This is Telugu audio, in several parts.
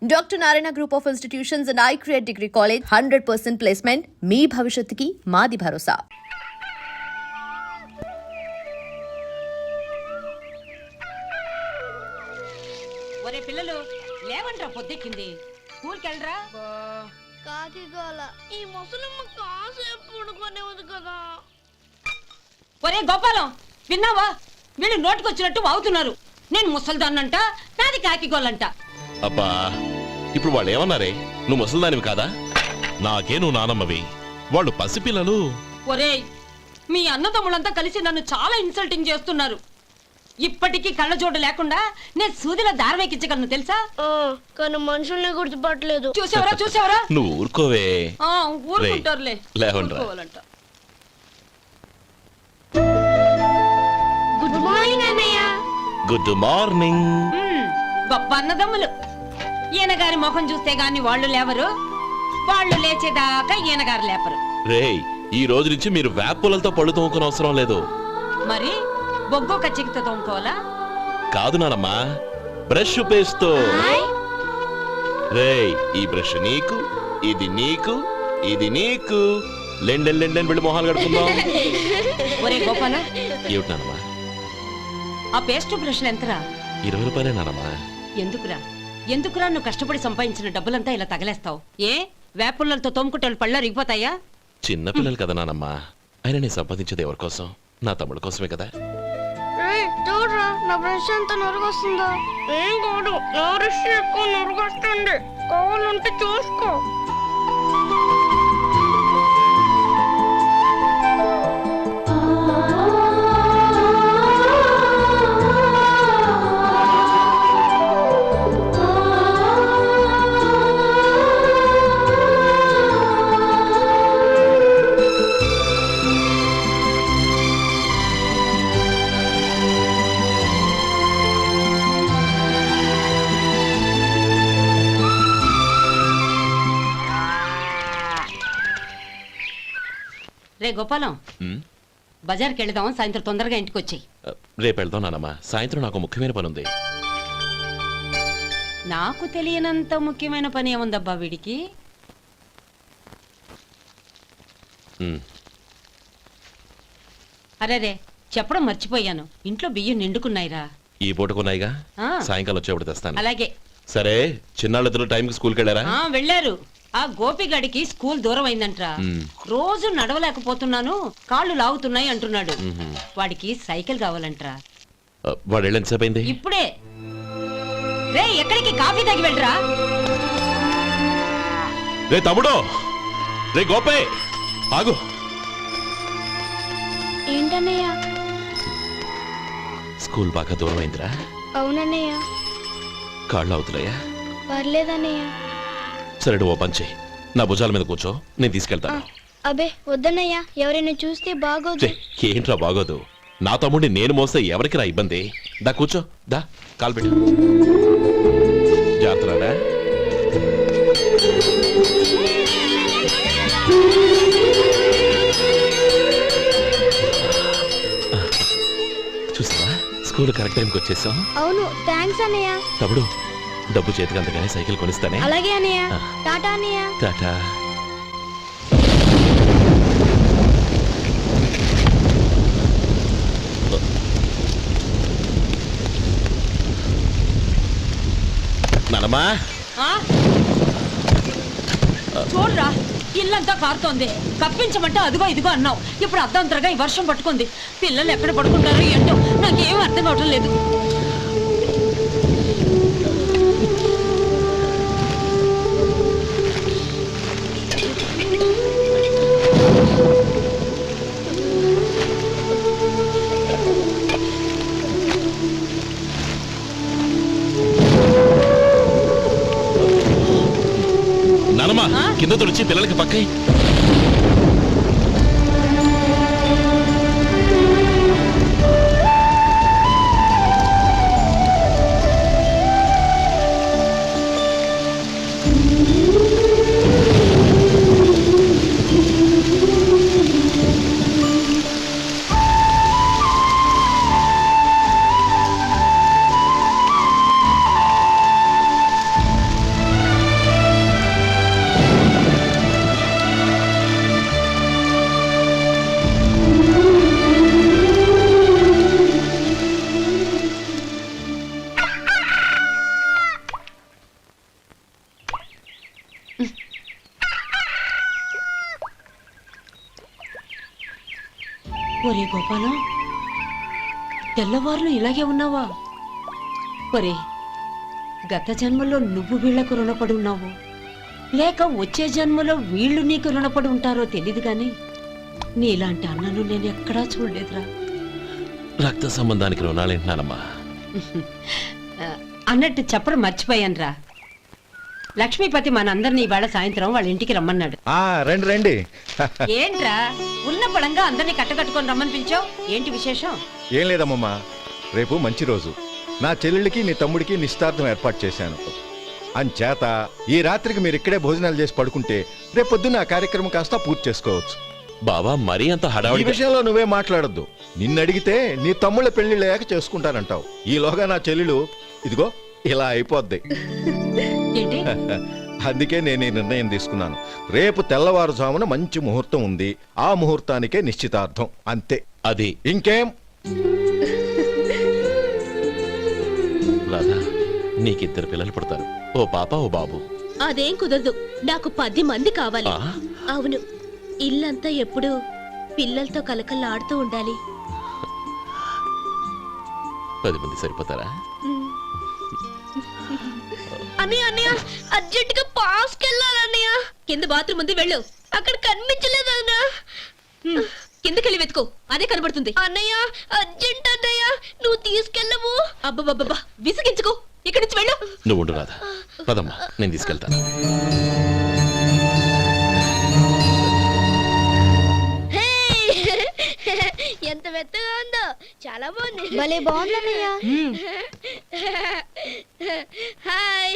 Dr. Narayana Group of Institutions and I Create Degree College 100% placement. మీ భవిష్యత్తుకి మాది భరోసా. ఒరే పిల్లలు లేవంట్రా పొద్దెక్కింది. స్కూల్కి వెళ్ళరా. కాకిగోల ఈ ముసలమ్మ కాసేపు పడుకునే ఉంది కదా. ఒరే గోపాలం విన్నావా? వీళ్ళు నోటికొచ్చినట్టు వాగుతున్నారు. నేను ముసల్దాన్నంట, నాది కాకిగోలంట. అబ్బా ఇప్పుడు వాళ్ళు ఏమన్నారే? నువ్వు ముసల్దానివి కాదా? నాకే నువ్వు నానమ్మవి, వాళ్ళు పసిపిల్లలు. ఒరేయ్ మీ అన్నదమ్ములంతా కలిసి నన్ను చాలా ఇన్సల్టింగ్ చేస్తున్నారు. ఇప్పటికీ కళ్ళజోడు లేకుండా నేను సూదిలో దారవేకించగలను తెలుసా? కానీ మనుషుల్ని గుర్తుపట్టలేదు. చూసావరా నువ్వు ఊరుకోవే. ఊరుకుంటారులే. లేవండ్రా. గుడ్ మార్నింగ్ అన్నయ్య. Good morning. గొప్ప అన్నదమ్ములు. ఈయనగారి ముఖం చూస్తే గాని వాళ్ళు లేవరు, వాళ్ళు లేచేదాకా ఈయనగారు లేపరు. రేయ్ ఈ రోజు నుంచి మీరు వేపులతో పళ్ళు తోముకునే అవసరం లేదు. మరి బొగ్గో కచ్చికితో తోముకోవాలా? కాదు నానమ్మా, బ్రష్ పేస్తో. రేయ్ ఈ బ్రష్ నీకు, ఇది నీకు, ఇది నీకు. లెండెన్ వెళ్ళి మొహాలు కడుకుందాం. ఒరే గోపాల, ఏమిటి నానమ్మా? ఆ పేస్ట్ బ్రష్లు ఎంతరా? 20 రూపాయలే నానమ్మా. ఎందుకురా నువ్వు కష్టపడి సంపాదించిన డబ్బులంతా ఇలా తగలేస్తావు? ఏ వేపుల్లలతో తోముకుంటే పళ్ళ రిగిపోతాయా? చిన్న పిల్లలు కదా నానమ్మా. అయినా నేను సంపాదించేది ఎవరి కోసం? నా తమ్ముడు కోసమే కదా. చూడరా నా బ్రష్ ఎంత నొరుగొస్తుందో. ఏం కాదు, నా బ్రష్ ఎక్కువ నొరుగొస్తుంది. కావాలంటే చూసుకో. రే గోపాలం, బజార్కి వెళదాం. సాయంత్రం తొందరగా ఇంటికి వచ్చాయి. రేపు వెళ్దాం నానమ్మా. సాయంత్రం నాకు ముఖ్యమైన పని ఉంది. నాకు తెలియనంత ముఖ్యమైన పని ఏముందబ్బా వీడికి? అరే చెప్పడం మర్చిపోయాను, ఇంట్లో బియ్యం నిండుకున్నాయిరా. ఈ పూటకున్నాయిగా, సాయంకాలం వచ్చేప్పుడు తెస్తాను. అలాగే. సరే చిన్నాళ్ళిద్దరు టైంకి స్కూల్కి వెళ్ళారా? వెళ్ళారు. ఆ గోపిగడికి స్కూల్ దూరం అయిందంట్రా. రోజు నడవలేకపోతున్నాను, కాళ్ళు లాగుతున్నాయి అంటున్నాడు. వాడికి సైకిల్ కావాలంట్రా. వాడు వెళ్ళి ఎంతసేపు అయింది? ఇప్పుడే. రే ఎక్కడికి? కాఫీ తాగి వెళ్ళరా. రే తమ్ముడు, రే గోపే ఆగు. ఏంటన్నయ్య? స్కూల్ బాగా దూరం అయిందిరా. అవునన్నయ్య. కాళ్ళు అవుతున్నాయా? పర్లేదన్నయ్య. సరే ఓ పని చెయ్యి, నా భుజాల మీద కూర్చో, నేను తీసుకెళ్తాను. అబే వద్దన్నయ్య, ఎవరైనా చూస్తే బాగోదు. ఏంట్రా బాగోదు? నా తమ్ముడిని నేను మోస్తే ఎవరికి రా ఇబ్బంది? దా కూర్చో, దా కాలు పెట్టు. జాగ్రత్తరా. చూసావా, స్కూల్ కరెక్ట్ టైంకి వచ్చేసాం. అవును, థ్యాంక్స్ అన్నయ్య. తమ్ముడు డబ్బు చేతికి అంతగానే సైకిల్ కొనిస్తానే. అలాగే అన్నయ్య. టాటా అన్నయ్య. టాటా. నానమ్మా చూడరా, ఇల్లంతా కారుతోంది. కప్పించమంటే అదిగో ఇదిగో అన్నావు. ఇప్పుడు అర్ధంతరగా ఈ వర్షం పట్టుకుంది. పిల్లలు ఎక్కడ పడుకుంటారు ఏంటో నాకేం అర్థం కావటం లేదు. నానమ్మా కింద తుడిచి పిల్లలకి పక్కై. ఒరే గోపాలం, తెల్లవారులు ఇలాగే ఉన్నావా? ఒరే, గత జన్మలో నువ్వు వీళ్లకు రుణపడి ఉన్నావు, లేక వచ్చే జన్మలో వీళ్ళు నీకు రుణపడి ఉంటారో తెలీదు గాని నీలాంటి అన్నను నేను ఎక్కడా చూడలేదురా. రక్త సంబంధానికి రుణాలేంటున్నానమ్మా. అన్నట్టు చెప్పడం మర్చిపోయానురా. లక్ష్మీపతి మనందరినీ ఇవాళ సాయంత్రం వాళ్ళ ఇంటికి రమ్మన్నాడు. రండి రండి. ఏంట్రా ఉన్న పడంగా అందరినీ కట్టకట్టుకొని రమ్మని పిలిచావు? ఏంటి విశేషం? ఏం లేదమ్మమ్మా, రేపు మంచి రోజు. నా చెల్లెళ్ళకి నీ తమ్ముడికి నిశ్చితార్థం ఏర్పాటు చేశాను. అంచేత ఈ రాత్రికి మీరు ఇక్కడే భోజనాలు చేసి పడుకుంటే రేపు పొద్దున్న ఆ కార్యక్రమం కాస్త పూర్తి చేసుకోవచ్చు. బావా మరీ అంత ఈ హడావుడి విషయంలో నువ్వే మాట్లాడొద్దు. నిన్ను అడిగితే నీ తమ్ముళ్ళ పెళ్లిళ్ళయ్యాక చేసుకుంటానంటావు. ఈలోగా నా చెల్లెలు ఇదిగో ఇలా అయిపోద్ది. ఏంటి? అందుకే నేను ఈ నిర్ణయం తీసుకున్నాను. రేపు తెల్లవారుజామున మంచి ముహూర్తం ఉంది. ఆ ముహూర్తానికే నిశ్చితార్థం, అంతే. అది ఇంకేం? రాధా, నీకిద్దరు పిల్లలు పుడతారు, ఓ పాప ఓ బాబు. అదేం కుదరదు, నాకు 10 మంది కావాలి. ఆ? అవును, ఇల్లంతా ఎప్పుడు పిల్లలతో కలకల్లాడుతూ ఉండాలి. 10 మంది సరిపోతారా? అన్నయ్య అన్నయ్య, అర్జెంట్ గా పాస్కి వెళ్ళాలన్నయ్య. కింద బాత్రూమ్ ఉంది, వెళ్ళు. అక్కడ కనిపించలేదు అన్న. కిందకెళ్ళి వెతుకో, అదే కనబడుతుంది. అన్నయ్య అర్జెంట్ అన్నయ్య, నువ్వు తీసుకెళ్ళవు. అబ్బబ్బబ్బా, విసిగించుకో, ఇక్కడి నుంచి వెళ్ళు. నువ్వు ఉండు రాధా, పదమ్మా నేను తీసుకెళ్తాను. ఎంత మెత్తగా ఉందో, చాలా బాగుంది. భలే బాగుంది అన్నయ్య. హాయ్.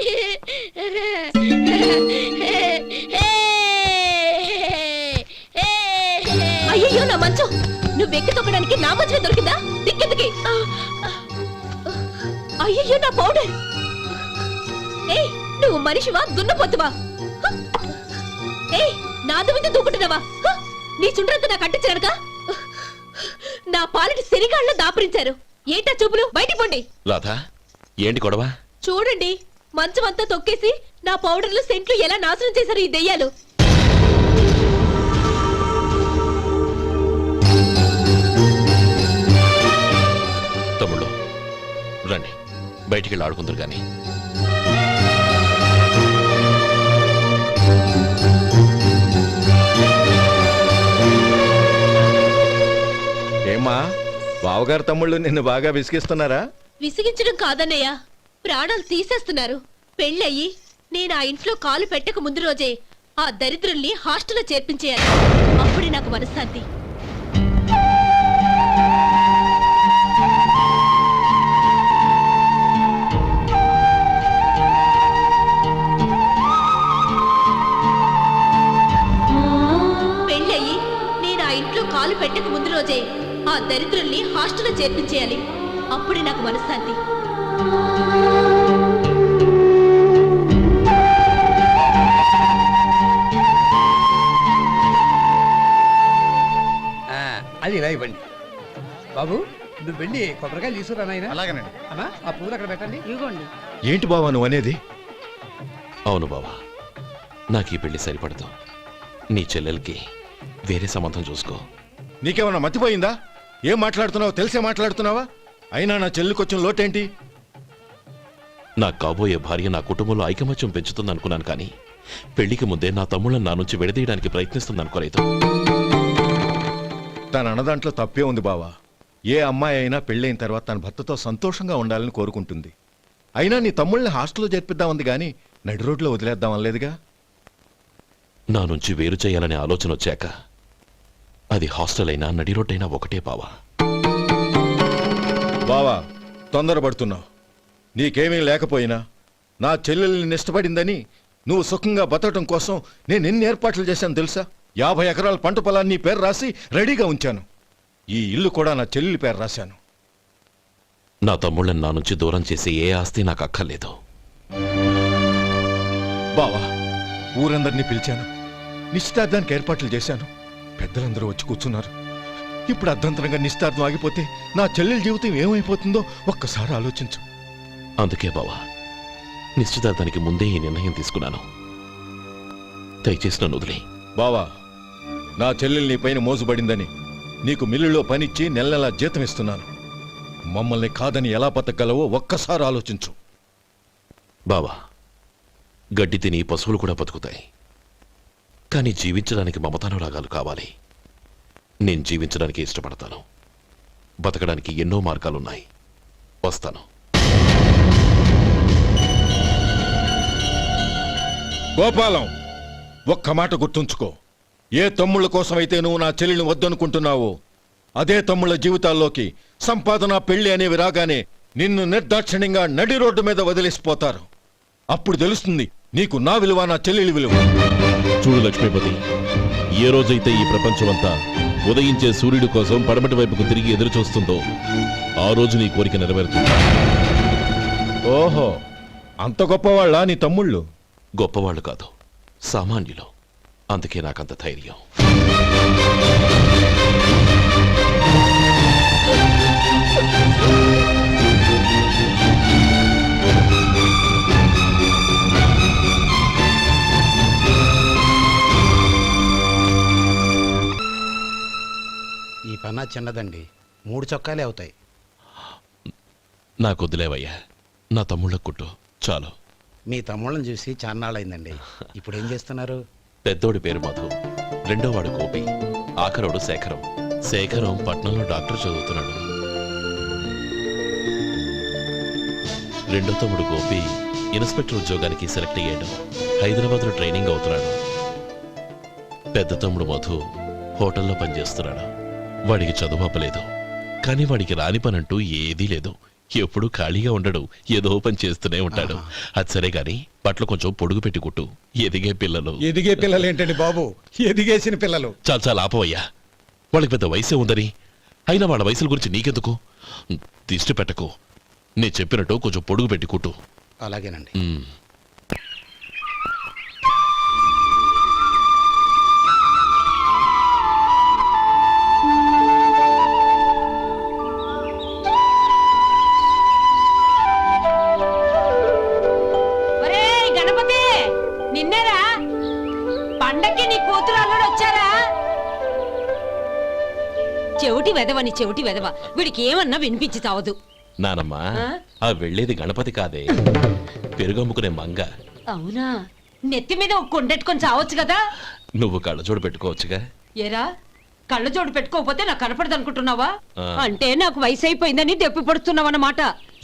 అయ్యో నా మంచం, నువ్వు ఎక్కి తొక్కడానికి నా మంచం దొరికిందా? దిక్కెందుకి? అయ్యో నా పౌడర్. ఏయ్, నువ్వు మనిషివా దున్నపోతువా? ఏయ్, నాదు మీద దూకుంటున్నావా? నీ చుండ్రంతా నాకు అంటించానుక. నా పాలిటి శనిగాళ్ళ దాపురించారు. ఏంటా చూపులు? బయటికి పోండి. రాధా, ఏంటి గొడవ? చూడండి, మంచం అంతా తొక్కేసి నా పౌడర్లు సెంట్లు ఎలా నాశనం చేశారు ఈ దెయ్యాలు. తమ్ముళ్ళు రండి, బయటికి వెళ్ళి ఆడుకుందరు కానీ. ఏమ్మా, బావగారు తమ్ముళ్ళు నిన్ను బాగా విసిగిస్తున్నారా? విసిగించడం కాదన్నయ్య, ప్రాణాలు తీసేస్తున్నారు. పెళ్ళయి నేను ఆ ఇంట్లో కాలు పెట్టక ముందు రోజే ఆ దరిద్రుల్ని హాస్టల్లో చేర్పించేయాలి. అప్పుడే నాకు మనశ్శాంతి. పెళ్ళయి నేను ఆ ఇంట్లో కాలు పెట్టక ముందు రోజే ఆ దరిద్రుల్ని హాస్టల్లో చేర్పించేయాలి. అప్పుడే నాకు మనశ్శాంతి. అది ఇలా ఇవ్వండి బాబు. నువ్వు వెళ్ళి కొబ్బరికాయలు తీసుకురా నాయనా. అలాగేనండి. అమ్మా, ఆ పూలు అక్కడ పెట్టండి. ఇవ్వండి. ఏంటి బావా నువ్వు అనేది? అవును బావా, నాకు ఈ పెళ్లి సరిపడదు. నీ చెల్లెలకి వేరే సంబంధం చూసుకో. నీకేమన్నా మతిపోయిందా? ఏం మాట్లాడుతున్నావో తెలిసే మాట్లాడుతున్నావా? అయినా నా చెల్లికొచ్చిన లోటేంటి? నా కాబోయే భార్య నా కుటుంబంలో ఐకమత్యం పెంచుతుంది అనుకున్నాను, కానీ పెళ్లికి ముందే నా తమ్ముళ్ళని నా నుంచి విడదీయడానికి ప్రయత్నిస్తుంది అనుకోలేదు. తన అన్నదాంట్లో తప్పే ఉంది బావా. ఏ అమ్మాయి అయినా పెళ్ళైన తర్వాత తన భర్తతో సంతోషంగా ఉండాలని కోరుకుంటుంది. అయినా నీ తమ్ముళ్ళని హాస్టల్లో చేర్పిద్దామంది గాని నడి రోడ్లో వదిలేద్దాం అనలేదుగా. నా నుంచి వేరు చేయాలనే ఆలోచన వచ్చాక అది హాస్టల్ అయినా నడి రోడ్డైనా ఒకటే బావా. బావా, తొందరపడుతున్నావు. నీకేమీ లేకపోయినా నా చెల్లెల్ని ఇష్టపడిందని నువ్వు సుఖంగా బతకటం కోసం నేను ఎన్ని ఏర్పాట్లు చేశాను తెలుసా? 50 ఎకరాల పంట పొలాన్ని నీ పేరు రాసి రెడీగా ఉంచాను. ఈ ఇల్లు కూడా నా చెల్లెలి పేరు రాశాను. నా తమ్ముళ్ళని నా నుంచి దూరం చేసే ఏ ఆస్తి నాకు అక్కర్లేదు. బావా, ఊరందరినీ పిలిచాను. నిశ్చితార్థానికి ఏర్పాట్లు చేశాను. పెద్దలందరూ వచ్చి కూర్చున్నారు. ఇప్పుడు అర్ధంతరంగా నిశ్చితార్థం ఆగిపోతే నా చెల్లెలి జీవితం ఏమైపోతుందో ఒక్కసారి ఆలోచించు. అందుకే బావా, నిశ్చితార్థానికి ముందే ఈ నిర్ణయం తీసుకున్నాను. దయచేసి నన్ను వదిలే. బావా, నా చెల్లెలు నీ పైన మోసుబడిందని నీకు మిల్లులో పనిచ్చి నెల నెలా జీతం ఇస్తున్నాను. మమ్మల్ని కాదని ఎలా బతకగలవో ఒక్కసారి ఆలోచించు. బావా, గడ్డి తిని పశువులు కూడా బతుకుతాయి, కానీ జీవించడానికి మమతానురాగాలు కావాలి. నేను జీవించడానికి ఇష్టపడతాను. బతకడానికి ఎన్నో మార్గాలున్నాయి. వస్తాను. గోపాలం, ఒక్క మాట గుర్తుంచుకో. ఏ తమ్ముళ్ళ కోసమైతే నువ్వు నా చెల్లిని వద్దనుకుంటున్నావో అదే తమ్ముళ్ళ జీవితాల్లోకి సంపాదన, పెళ్లి అనేవి రాగానే నిన్ను నిర్దాక్షిణ్యంగా నడి రోడ్డు మీద వదిలేసిపోతారు. అప్పుడు తెలుస్తుంది నీకు నా విలువ, నా చెల్లెలి విలువ. చూడు లక్ష్మీపతి, ఏ రోజైతే ఈ ప్రపంచమంతా ఉదయించే సూర్యుడి కోసం పడమటి వైపుకు తిరిగి ఎదురు చూస్తుందో ఆ రోజు నీ కోరిక నెరవేరుతుంది. ఓహో, అంత గొప్పవాళ్ళ నీ తమ్ముళ్ళు? గొప్పవాళ్ళు కాదు, సామాన్యులు. అందుకే నాకంత ధైర్యం. ఈ పన్నా చిన్నదండి, 3 చొక్కాలే అవుతాయి. నాకొద్దులేవయ్యా, నా తమ్ముళ్ళ కుట్టు చాలు. మీ తమ్ముళ్ళని చూసి చాన్నాళ్ళైందండి. ఇప్పుడు ఏం చేస్తున్నారు? పెద్దోడి పేరు మధు, రెండోవాడు గోపి, ఆఖరోడు శేఖరం. శేఖరం పట్నంలో డాక్టర్ చదువుతున్నాడు. రెండో తమ్ముడు గోపి ఇన్స్పెక్టర్ ఉద్యోగానికి సెలెక్ట్ అయ్యాడు. హైదరాబాద్లో ట్రైనింగ్ అవుతున్నాడు. పెద్ద తమ్ముడు మధు హోటల్లో పనిచేస్తున్నాడు. వాడికి చదువు అప్పలేదు, కానీ వాడికి రాని పనంటూ ఏదీ లేదు. ఎప్పుడూ ఖాళీగా ఉండడు, ఏదో పని చేస్తూనే ఉంటాడు. అది సరే గాని బట్టలు కొంచెం పొడుగు పెట్టి కుట్టు. ఎదిగే పిల్లలు. ఎదిగే పిల్లలు ఏంటండి బాబు, ఎదిగేసిన పిల్లలు. చాలా చాలా ఆపవయ్యా, వాళ్ళకి పెద్ద వయసే ఉందని. అయినా వాళ్ళ వయసుల గురించి నీకెందుకు? దిష్టి పెట్టకు. నేను చెప్పినట్టు కొంచెం పొడుగు పెట్టి కుట్టు. అలాగేనండి. ఒరేయ్ గణపతి, నిన్నేరా? పండక్కి నీ కూతురు అల్లుడు వచ్చారా? చెవిటి వెదవని చెవిటి వెదవ, వీడికి ఏమన్నా వినిపించి చావదు. నానమ్మా, ఆ వెళ్ళేది గణపతి కాదే, పెరుగమ్ముకునే మంగ. అవునా? నెత్తి మీద ఒక కొండెట్టుకొని చావచ్చు కదా. నువ్వు కళ్ళజోడు పెట్టుకోవచ్చుగా. ఏరా, కళ్ళజోడు పెట్టుకోకపోతే నాకు కనపడదు అనుకుంటున్నావా? ఆ. అంటే నాకు వయసు అయిపోయిందని దెప్పి పడుతున్నావన్నమాట.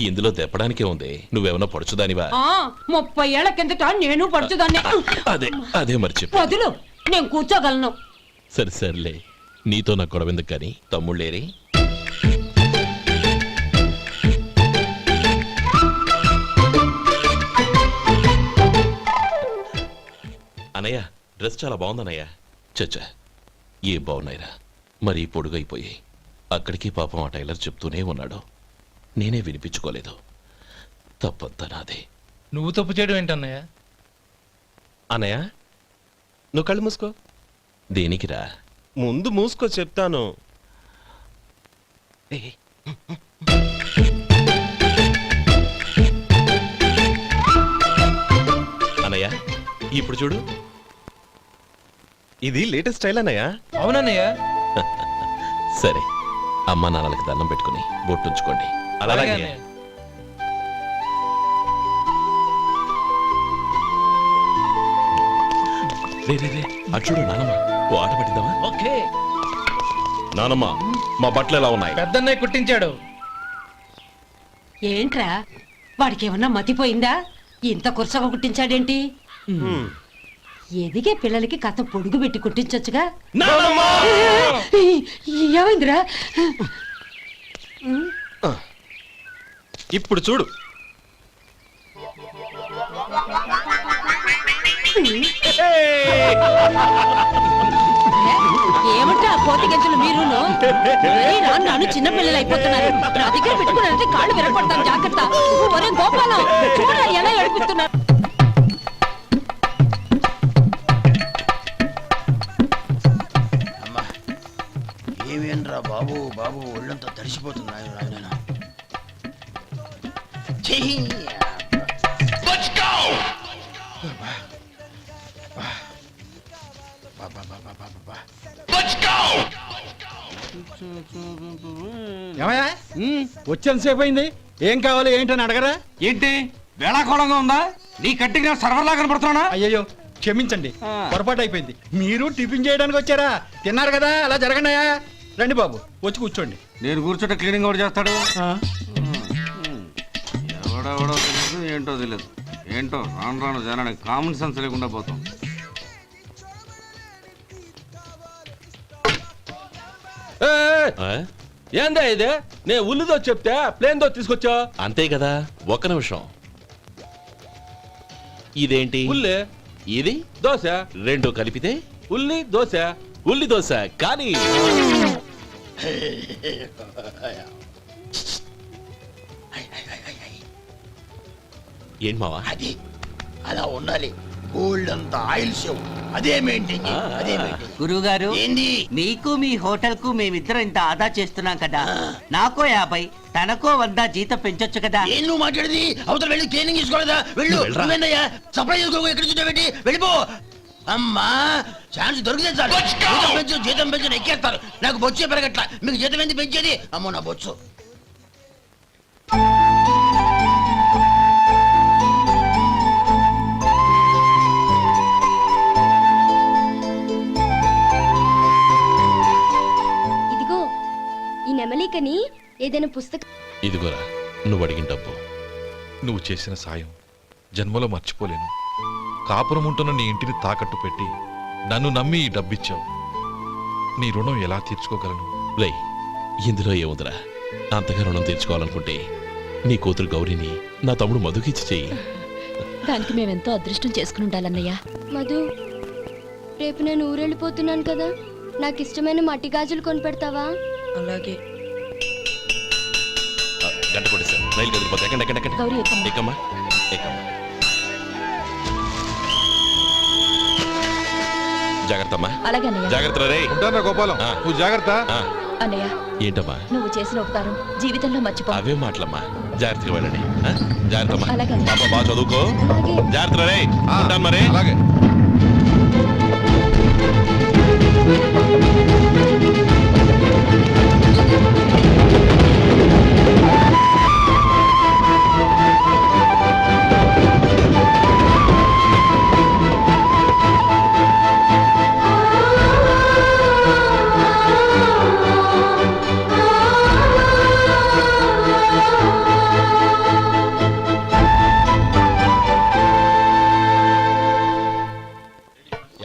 ఇందులో తెప్పడానికే ఉంది. నువ్వేమన్నా పొడుచుదానివా? 30 ఏళ్ల కిందట నేను పడుచుదాన్ని. అదే అదే మరి చెప్పు. వదులు, నేను కూర్చోగలను. సరే సర్లే, నీతో నాకు గొడవ ఎందుకు కానీ. తమ్ముళ్ళేరి? అనయ్య, డ్రెస్ చాలా బాగుందన్నయ్య. చచ్చా, ఏ బాగున్నాయిరా, మరీ పొడుగైపోయి. అక్కడికి పాపం ఆ టైలర్ చెప్తూనే ఉన్నాడు, నేనే వినిపించుకోలేదు. తప్పంతా నాదే. నువ్వు తప్పు చేయడం ఏంటన్నయ్య? అన్నయ్య, నువ్వు కళ్ళు మూసుకో. దేనికిరా? ముందు మూసుకో చెప్తాను. అనయ్య, ఇప్పుడు చూడు. ఇది లేటెస్ట్ స్టైల్ అన్నయ్య. అవునన్నయ్య. సరే, అమ్మా నాన్నలకి దండం పెట్టుకుని బొట్టుంచుకోండి. అలాగే అలాగే. అన్నయ్య. రే రే రే, అటు చూడు నానమ్మ, ఓ ఆట పట్టిద్దామా? ఓకే. నానమ్మ, మా బట్టలు ఎలా ఉన్నాయి? పెద్దన్నయ్య కుట్టించాడు. ఏంట్రా, వాడికి ఏమన్నా మతిపోయిందా? ఇంత కురసగా కుట్టించాడేంటి? ఎదిగే పిల్లలకి కథ పొడుగు పెట్టి కుట్టించొచ్చుగా. ఏమైందిరా? ఇప్పుడు చూడు. ఏమంటే ఆ కోతి గంజలు మీరును? నన్ను చిన్న పిల్లలు అయిపోతున్నారు. నా దగ్గర పెట్టుకున్నారంటే కాళ్ళు విరగొడతాను, జాగ్రత్త. ఒరే గోపాలం, చూడరా ఎలా ఏడిపిస్తున్నారు. ఏమేంరా బాబు, బాబు ఒళ్ళంతా తడిసిపోతుంది. ఏమయ్యా వచ్చేంతసేపు అయింది, ఏం కావాలి ఏంటని అడగరా? ఏంటి వేళాకోళంగా ఉందా? నీ కట్టికి నేను సర్వర్లా కనపడుతున్నా? అయ్యయ్యో క్షమించండి, పొరపాటు అయిపోయింది. మీరు టిఫిన్ చేయడానికి వచ్చారా? తిన్నారు కదా, అలా జరగండియా. రండి బాబు, వచ్చి కూర్చోండి. నేను కూర్చుంటే క్లీనింగ్ కూడా చేస్తాడు. ఎవడెవడో తెలియదు, ఏంటో తెలియదు. ఏంటో రాను రాను జనానికి కామన్ సెన్స్ లేకుండా పోతాం. ఆ? ఏందా ఇది? నేను ఉల్లిదో చెప్తే ప్లేన్ దో తీసుకొచ్చా. అంతే కదా, ఒక్క నిమిషం. ఇదేంటి? ఉల్లి ఇది దోశ, రెండు కలిపితే ఉల్లి దోశ. ఉల్లి దోశ. కానీ ఏంటి మావా? అది అలా ఉండాలి. గోల్డ్ అంత ఆయిల్ షో అదే మెయింటైన్ అదే మెయింటైన్. గురువు గారు, ఏంది? మీకు మీ హోటల్ కు మేమిద్దరం ఇంత ఆదా చేస్తున్నాం కదా, నాకో 50 తనకో 100 జీతం పెంచొచ్చు కదా. ఏం నువ్వు మాట్లాడేది? అవతల వెళ్ళి ట్రైనింగ్ తీసుకోలేదా? వెళ్ళు. నువ్వేందయ్యా సప్లై చేసుకో, ఎక్కడ చూసా పెట్టి వెళ్ళిపో. అమ్మా ఛాన్స్ దొరికితే చాలు. జీతం పెంచు ఎక్కేస్తారు. నాకు బొచ్చే పెరగట్ల, మీకు జీతం ఎందుకు పెంచేది? అమ్మో నా బొచ్చు. ఇదిగో ఈ నెమలికని ఏదైనా పుస్తకం. ఇదిగోరా, నువ్వు అడిగిన డబ్బు. నువ్వు చేసిన సాయం జన్మలో మర్చిపోలేను. కాపురం ఉంటున్న నీ ఇంటిని తాకట్టు పెట్టి నన్ను నమ్మి ఈ డబ్బిచ్చావు. నీ రుణం ఎలా తీర్చుకోగలను? లే, ఇందులో ఏముందిరా? అంతగా రుణం తీర్చుకోవాలనుకుంటే నీ కూతురు గౌరీని నా తమ్ముడు మధుకిచ్చి చెయ్యి. దానికి మేమెంతో అదృష్టం చేసుకుని ఉండాలన్నయ్య. మధు, రేపు నేను ఊరెళ్ళిపోతున్నాను కదా, నాకు ఇష్టమైన మట్టి గాజులు కొనిపెడతావా? అలాగే. గంట కొట్టేశాను, రైలు కదిలిపోతే. ఎక్కండి ఎక్కండి ఎక్కండి. గౌరీ ఎక్కమ్మా. ఎక్కమ్మా ఎక్కమ్మా. జాగ్రత్త అమ్మా. అలాగే అన్నయ్య. జాగ్రత్త రే. ఉంటానా గోపాలం, ఆ. నువ్వు జాగ్రత్త. ఆ, అన్నయ్య, ఏంటమ్మా? నువ్వు చేసిన ఉపకారం జీవితంలో మర్చిపో. అవే మాటలమ్మా. జాగ్రత్తగా వెళ్ళండి. ఆ? జాగ్రత్త అమ్మా. అలాగే. పాప బాగా చదువుకో. అలాగే. జాగ్రత్త రే. ఉంటాను మరి. అలాగే.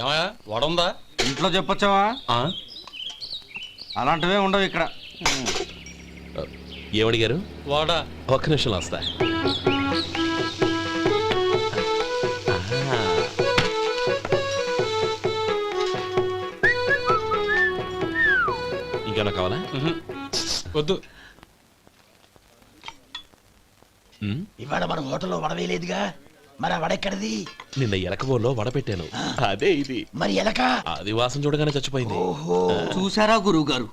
ఏమయ్యా వడుందా? ఇంట్లో చెప్పొచ్చావా? అలాంటివే ఉండవు ఇక్కడ. ఏమడిగారు? వాడా ఒక్క నిమిషంలో వస్తా. ఇంకేమన్నా కావాలా? వద్దు. ఉమ్, ఇవాళ మన హోటల్లో వడవేయలేదుగా, మరి ఆ వడెక్కడిది? నిన్న ఎలకబోల్లో వడపెట్టాను. అదే ఇది. మరి ఎలక? అది వాసన చూడగానే చచ్చిపోయింది. ఓహో, చూసారా గురువు గారు,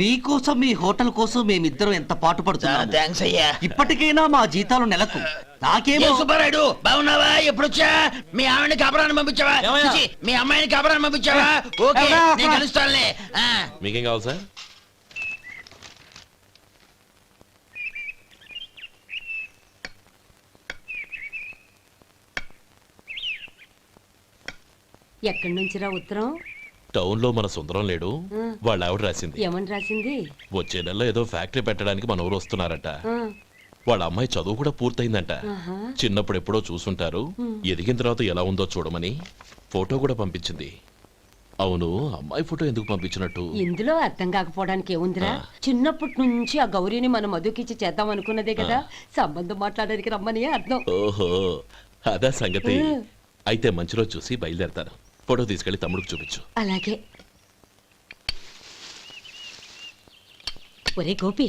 మీకోసం మీ హోటల్ కోసం మేమిద్దరం ఎంత పాటు పడుతున్నాం. థ్యాంక్స్ అయ్యా. ఇప్పటికైనా మా జీతాలు నెలకు నాకేమో. ఏ సుబ్బారాయుడు, బాగున్నావా? ఎప్పుడొచ్చా? మీ ఆవిడని కాపురాన్ని పంపించావా? ఏమయ్యా? చిచి, మీ అమ్మాయిని కాపురాన్ని పంపించావా? ఓకే, ఏమయ్యా? నేను కలుస్తానులే. ఆ. మీకేం కావాలి సార్? ఎక్కడి నుంచిరా ఉత్తరం? టౌన్ లో మన సుందరం లేడు, వాళ్ళ ఆవిడ రాసింది. ఏమని రాసింది? వచ్చే నెలలో ఏదో ఫ్యాక్టరీ పెట్టడానికి మన ఊరు వస్తున్నారట. ఆ, వాళ్ళ అమ్మాయి చదువు కూడా పూర్తయిందంట. ఆహా. చిన్నప్పుడు ఎప్పుడో చూసుంటారు, ఎదిగిన తర్వాత ఎలా ఉందో చూడమని ఫోటో కూడా పంపించింది. అవును, అమ్మాయి ఫోటో ఎందుకు పంపించినట్టు? ఇందులో అర్థం కాకపోవడానికి ఏముందిరా, చిన్నప్పటి నుంచి ఆ గౌరీని మనం మధుకిచ్చి చేద్దాం అనుకున్నదే కదా, సంబంధం మాట్లాడడానికి రమ్మని అర్థం. ఓహో, అదా సంగతి. అయితే మంచి రోజు చూసి బయలుదేరతాను. ఫోటో తీసుకెళ్లి తమ్ముడికి చూపించు. అలాగే. ఒరే గోపి,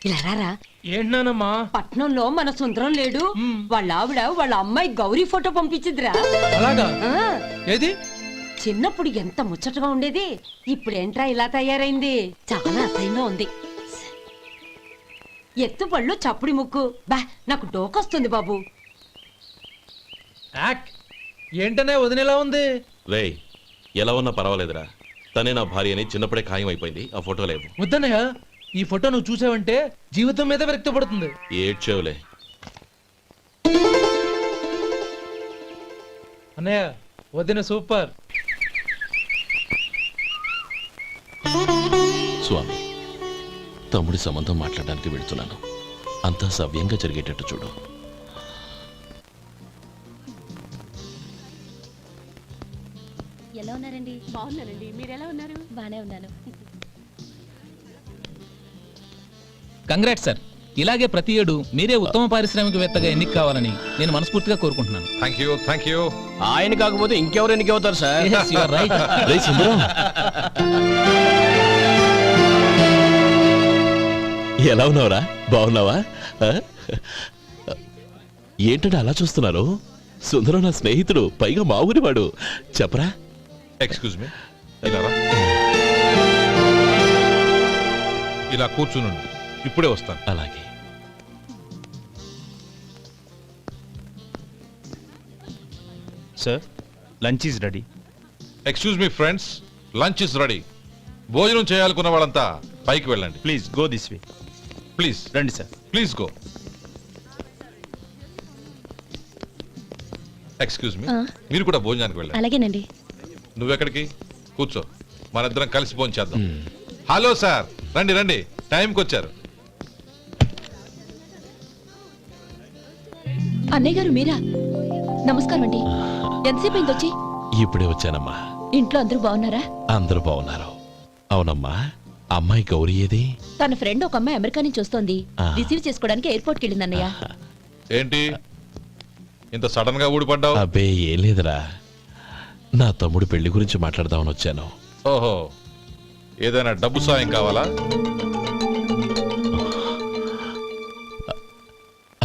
ఇలా రారా. ఏంటన్నానమ్మా? పట్నంలో మన సుందరం లేడు, వాళ్ళ ఆవిడ వాళ్ళ అమ్మాయి గౌరీ ఫోటో పంపించిద్రా. అలాగా? ఆ, ఏది? చిన్నప్పుడు ఎంత ముచ్చటగా ఉండేది, ఇప్పుడేంట్రా ఇలా తయారైంది? చాలా అసహ్యంగా ఉంది. ఎత్తు పళ్ళు చప్పుడి ముక్కు, బా నాకు డోకొస్తుంది బాబు. యాక్ ఏంటనే వదినేలా ఉంది? రేయ్, ఎలా ఉన్నా పర్వాలేదురా. తనే నా భార్య అని చిన్నప్పుడే ఖాయం అయిపోయింది. ఆ ఫోటో లేవు. వద్దన్నయ్య, ఈ ఫోటో నువ్వు చూసావంటే జీవితం మీద వ్యక్తపడుతుంది. ఏడ్చేవులే. అన్నయ్య వదిన సూపర్. స్వామి, తమ్ముడి సంబంధం మాట్లాడడానికి వెళ్తున్నాను. అంతా సవ్యంగా జరిగేటట్టు చూడు. ఎలా ఉన్నారండి? బాగున్నానండి. మీరు ఎలా ఉన్నారు? బానే ఉన్నాను. Congrats sir. ఇలాగే ప్రతి ఏడు మీరే ఉత్తమ పారిశ్రామికవేత్తగా ఎన్నిక కావాలని నేను మనస్ఫూర్తిగా కోరుకుంటున్నాను. Thank you. ఆయన కాకపోతే ఇంకెవరు ఎన్నిక అవుతారు sir? Yes, you are right. రేయ్ సుందరం, ఎలా ఉన్నావురా? బాగున్నావా? ఏంటంటే అలా చూస్తున్నారు? సుందరం నా స్నేహితుడు, పైగా మా ఊరివాడు. చెప్పరా? ఎక్స్క్యూజ్ మీ, ఇలా కూర్చునుండు, ఇప్పుడే వస్తాను. అలాగే. Sir, lunch is ready. Excuse me friends, lunch is ready. భోజనం చేయాలనుకున్న వాళ్ళంతా పైకి వెళ్ళండి. Please go this way. Please రండి sir. Please go. Excuse me, మీరు కూడా భోజనానికి వెళ్ళండి. అలాగేనండి. నువ్వెక్కడికి? కూర్చో, మనిద్దరం కలిసి భోజనం చేద్దాం. హలో సార్, రండి రండి, టైంకి వచ్చారు. అన్నయ్య గారు మీరా? నమస్కారం అండి. ఎంతసేపు అయింది వచ్చి? ఇప్పుడే వచ్చానమ్మా. ఇంట్లో అందరూ బాగున్నారా? అందరూ బాగున్నారు. అవునమ్మా, అమ్మాయి గౌరీ ఏది? తన ఫ్రెండ్ ఒక అమ్మాయి అమెరికా నుంచి వస్తోంది. రిసీవ్ చేసుకోవడానికి ఎయిర్పోర్ట్కి వెళ్ళింది అన్నయ్య. ఏంటి ఇంత సడన్ గా ఊడిపడ్డావు? అబ్బే ఏం లేదురా, నా తమ్ముడు పెళ్లి గురించి మాట్లాడదామని వచ్చాను. ఓహో, ఏదైనా డబ్బు సాయం కావాలా?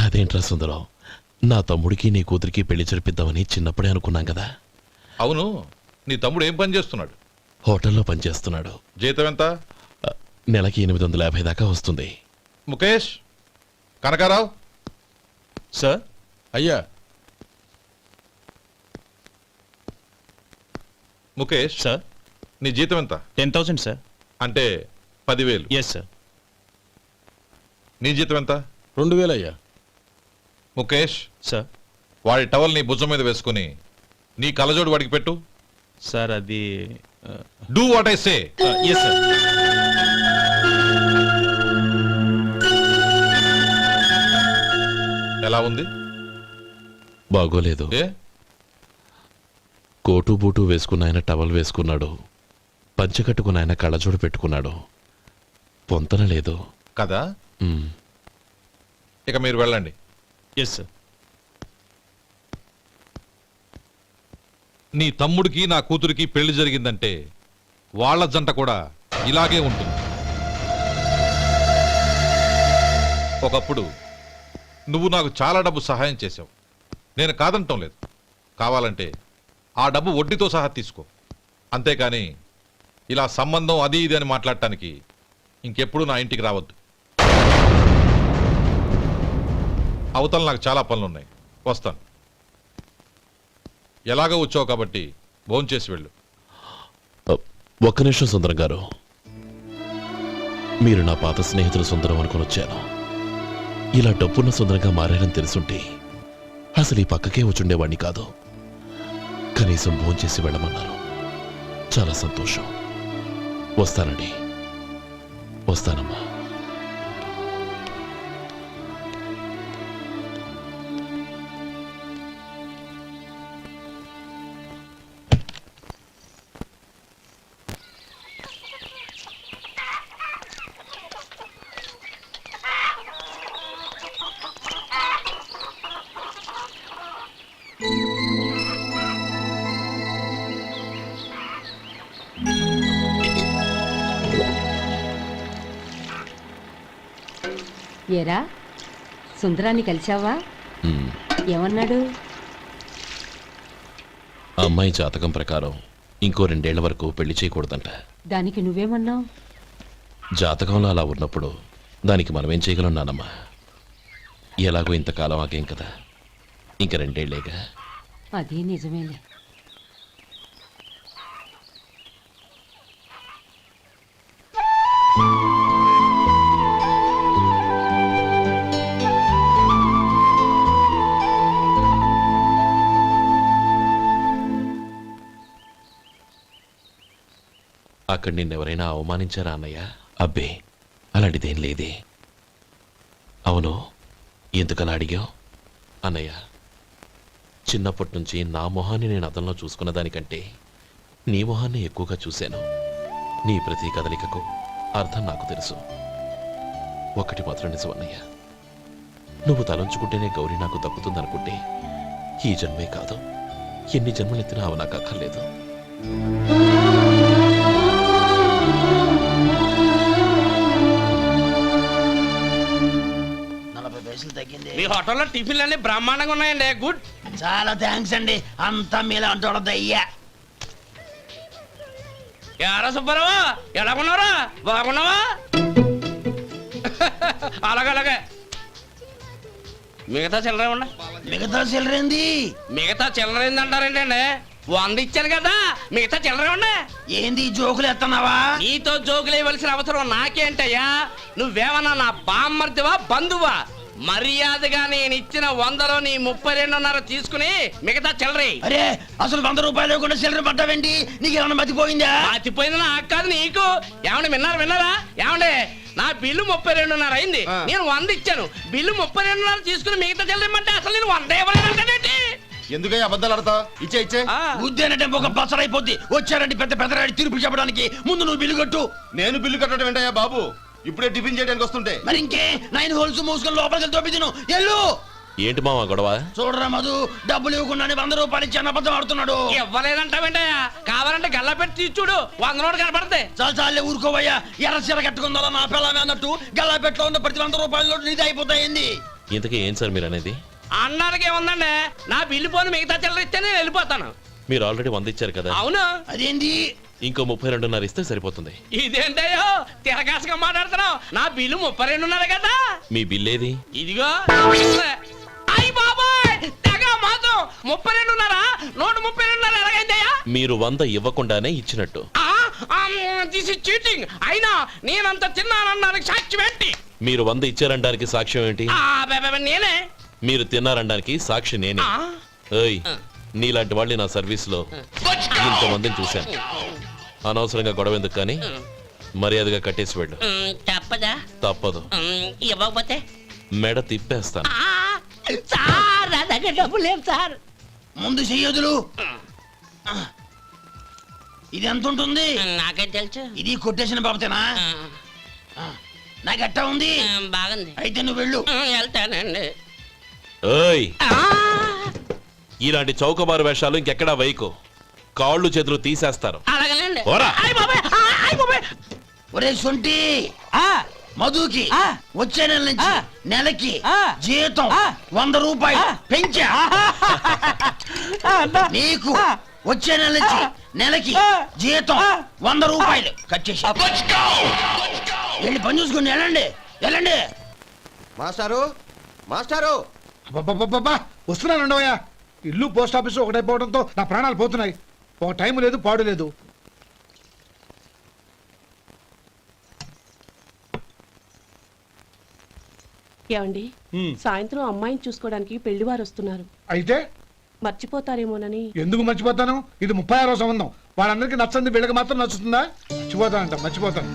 అదేంట్రా సుందరం, నా తమ్ముడికి నీ కూతురికి పెళ్లి జరిపిద్దామని చిన్నప్పుడే అనుకున్నాం కదా. అవును, నీ తమ్ముడు ఏం పని చేస్తున్నాడు? హోటల్లో పనిచేస్తున్నాడు. జీతం ఎంత? నెలకి 850 దాకా వస్తుంది. ముఖేష్, కనకారావు. సార్. అయ్యా. ముఖేష్ సార్. నీ జీతం ఎంత? 10,000 సార్. అంటే 10,000. Yes sir. నీ జీతం ఎంత? 2,000 అయ్యా. ముఖేష్, సార్. వాడి టవల్ నీ భుజం మీద వేసుకుని నీ కలజోడు వాడికి పెట్టు. సార్ అది do what I say. Yes sir. ఎలా ఉంది? బాగోలేదు. ఏ? కోటు బూటు వేసుకున్న ఆయన టవల్ వేసుకున్నాడు, పంచె కట్టుకున్న ఆయన కళ్ళజోడు పెట్టుకున్నాడు. పొంతన లేదు కదా. ఇక మీరు వెళ్ళండి. Yes sir. నీ తమ్ముడికి నా కూతురికి పెళ్లి జరిగిందంటే వాళ్ళ జంట కూడా ఇలాగే ఉంటుంది. ఒకప్పుడు నువ్వు నాకు చాలా డబ్బు సహాయం చేశావు, నేను కాదంటం లేదు. కావాలంటే ఆ డబ్బు వడ్డీతో సహా తీసుకో. అంతేకాని ఇలా సంబంధం అది ఇది అని మాట్లాడటానికి ఇంకెప్పుడు నా ఇంటికి రావద్దు. అవతల నాకు చాలా పనులున్నాయి, వస్తాను. ఎలాగో వచ్చావు కాబట్టి భోంచేసి వెళ్ళు. ఒక్క నిమిషం సుందరం గారు, మీరు నా పాత స్నేహితులు సుందరం అనుకుని వచ్చాను. ఇలా డబ్బున్న సుందరంగా మారారని తెలుసుంటే అసలు ఈ పక్కకే వచ్చుండేవాణ్ణి కాదు. కనీసం భోంచేసి వెళ్ళమన్నారు, చాలా సంతోషం. వస్తానండి. వస్తానమ్మా. ఏరా, సుందరాన్ని కలిశావా? ఏమన్నాడు? అమ్మాయి జాతకం ప్రకారం ఇంకో 2 ఏళ్ల వరకు పెళ్లి చేయకూడదంట. దానికి నువ్వేమన్నావు? జాతకంలో అలా ఉన్నప్పుడు దానికి మనమేం చేయగలం నానమ్మా? ఎలాగో ఇంతకాలం ఆగేం కదా, ఇంక 2 ఏళ్లేగా. అది నిజమేలే. అక్కడ నిన్నెవరైనా అవమానించారా అన్నయ్య? అబ్బే, అలాంటిదేం లేదే. అవును, ఎందుకలా అడిగావు? అన్నయ్య, చిన్నప్పటి నుంచి నా మొహాన్ని నేను అద్దంలో చూసుకున్న దానికంటే నీ మొహాన్ని ఎక్కువగా చూశాను. నీ ప్రతి కదలికకు అర్థం నాకు తెలుసు. ఒకటి మాత్రం నిజం అన్నయ్య, నువ్వు తలంచుకుంటేనే గౌరీ నాకు దక్కుతుందనుకుంటే ఈ జన్మే కాదు, ఎన్ని జన్మలెత్తినా అవి నాకు అక్కర్లేదు. మీ హోటల్లో టిఫిన్లు అన్ని బ్రహ్మాండంగా ఉన్నాయండి. గుడ్, చాలా థ్యాంక్స్ అండి. అంతా మీలా అంటూడదు అయ్యా. ఎరా సుబ్బారావు, ఎలాగున్నారా? బాగున్నావా? అలాగే మిగతా చిల్లర ఉన్నా. మిగతా చిల్లరేంది? మిగతా చిల్లరేంది అంటారేంటి అండి? 100 ఇచ్చాను కదా, మిగతా చిల్లరే ఉన్నా. ఏంది జోకులు ఎత్తన్నావా? నీతో జోకులు ఇవ్వాల్సిన అవసరం నాకేంటయ్యా? నువ్వేమన్నా నా బామ్మర్దివా, బంధువా? మర్యాదగా నేను ఇచ్చిన 100లో నీ 32.5 తీసుకుని మిగతా చిల్లరే. అరే, అసలు 100 రూపాయలు కూడా చిల్లర పడ్డావేంటి? నీకు ఏమన్నా మతిపోయిందా? మతిపోయింది నాకు కాదు, నీకు. ఏమండి విన్నారా? ఏమండి, నా బిల్లు 32.5 అయింది. నేను 100 ఇచ్చాను. బిల్లు 32.5 తీసుకుని మిగతా చిల్లరేమంటే అసలు నేను 100 ఇవ్వలేదంటే ఎందుకయ్యా అబద్ధాలు ఆడతావు? ఇచ్చే ఉద్యానంటే ఒక బసరైపోద్ది. వచ్చారంటే పెద్ద పెద్దరాడి తీర్పు చెప్పడానికి ముందు నువ్వు బిల్లు కట్టు. నేను బిల్లు కట్టడం ఏంటయ్యా బాబు? ఇప్పుడే టిఫిన్ చేయడానికి వస్తుంటే. మరి ఇంకే 9 హోల్స్ మూసుకొని లోపలికి తోపి తిను. ఎల్లు. ఏంటి మావా గొడవ? చూడరా మధు, డబ్బులు ఇవ్వకుండానే 100 రూపాయలు ఇచ్చి అబద్ధం ఆడుతున్నాడు. ఇవ్వలేదంటావేంటయ్యా? కావాలంటే గల్లా పెట్టి తీసి చూడు, 100 నోటు కనపడతాయి. చాలే ఊరుకోవయ్యా. ఎర్ర చీర కట్టుకుందా నా పిల్లమే అన్నట్టు గల్లా పెట్లో ఉన్న ప్రతి 100 రూపాయల నోటు నీది అయిపోతాయింది. ఇంతకీ ఏం సార్ మీరు అనేది? అన్నానికి ఏముందండి, నా బిల్లు పోను మిగతా చిల్లర ఇస్తే నేను వెళ్ళిపోతాను. మీరు ఆల్రెడీ 100 ఇచ్చారు కదా. అవును. అదేంటి? ఇంకో 32.5 ఇస్తే సరిపోతుంది. ఇదేంటయ్యో తిరగాసుగా మాట్లాడుతున్నావు? నా బిల్లు 32.5 కదా. మీ బిల్ ఏది? ఇదిగో. అయ్య బాబాయ్, తెగ మాత్రం 32.5 నోటు 32.5 ఎలాగైందయ్యా? మీరు 100 ఇవ్వకుండానే ఇచ్చినట్టు. This is cheating. అయినా నేనంత తిన్నానన్నానికి సాక్ష్యం ఏంటి? మీరు 100 ఇచ్చారనడానికి సాక్ష్యం ఏంటి? నేనే. మీరు తిన్నారనడానికి సాక్షి నేనే. ఏయ్, నీలాంటి వాళ్ళని నా సర్వీస్ లో ఇంతమందిని చూశాను. అనవసరంగా గొడవ ఎందుకు కానీ మర్యాదగా కట్టేసి వెళ్ళు. తప్పదా? తప్పదు. ఇవ్వకపోతే మెడ తిప్పేస్తాను. సార్, నా దగ్గర డబ్బు లేదు సార్. ముందు చెయ్యదులు. ఇది ఎంత ఉంటుంది? నాకేం తెలుసు. ఇది కొట్టేసిన బాబతేనా? నాకు ఎట్టా ఉంది? బాగుంది. అయితే నువ్వు వెళ్ళు. వెళ్తానండి. ఏయ్, ఇలాంటి చౌకబారు వేషాలు ఇంకెక్కడా వైకు. కాళ్ళు చేతులు తీసేస్తారు. అలాగేనండి. పోరా. ఒరే సొంటి, మధుకి వచ్చే నెల నుంచి నెలకి జీతం 100 రూపాయలు పెంచా. నీకు వచ్చే నెల నుంచి నెలకి జీతం 100 రూపాయలు కట్ చేసి వెళ్ళి పని చూసుకుని వెళ్ళండి. మాస్టారు వస్తున్నాను ఉండవయ్యా. ఇల్లు పోస్ట్ ఆఫీసు ఒకటైపోవడంతో నా ప్రాణాలు పోతున్నాయి. ఒక టైం లేదు, పాడు లేదు. ఏమండి, సాయంత్రం అమ్మాయిని చూసుకోవడానికి పెళ్లివారు వస్తున్నారు. అయితే మర్చిపోతారేమోనని. ఎందుకు మర్చిపోతాను? ఇది 36వ సంబంధం. వాళ్ళందరికీ నచ్చంది, వీళ్ళకి మాత్రం నచ్చుతుందా? మర్చిపోతాను.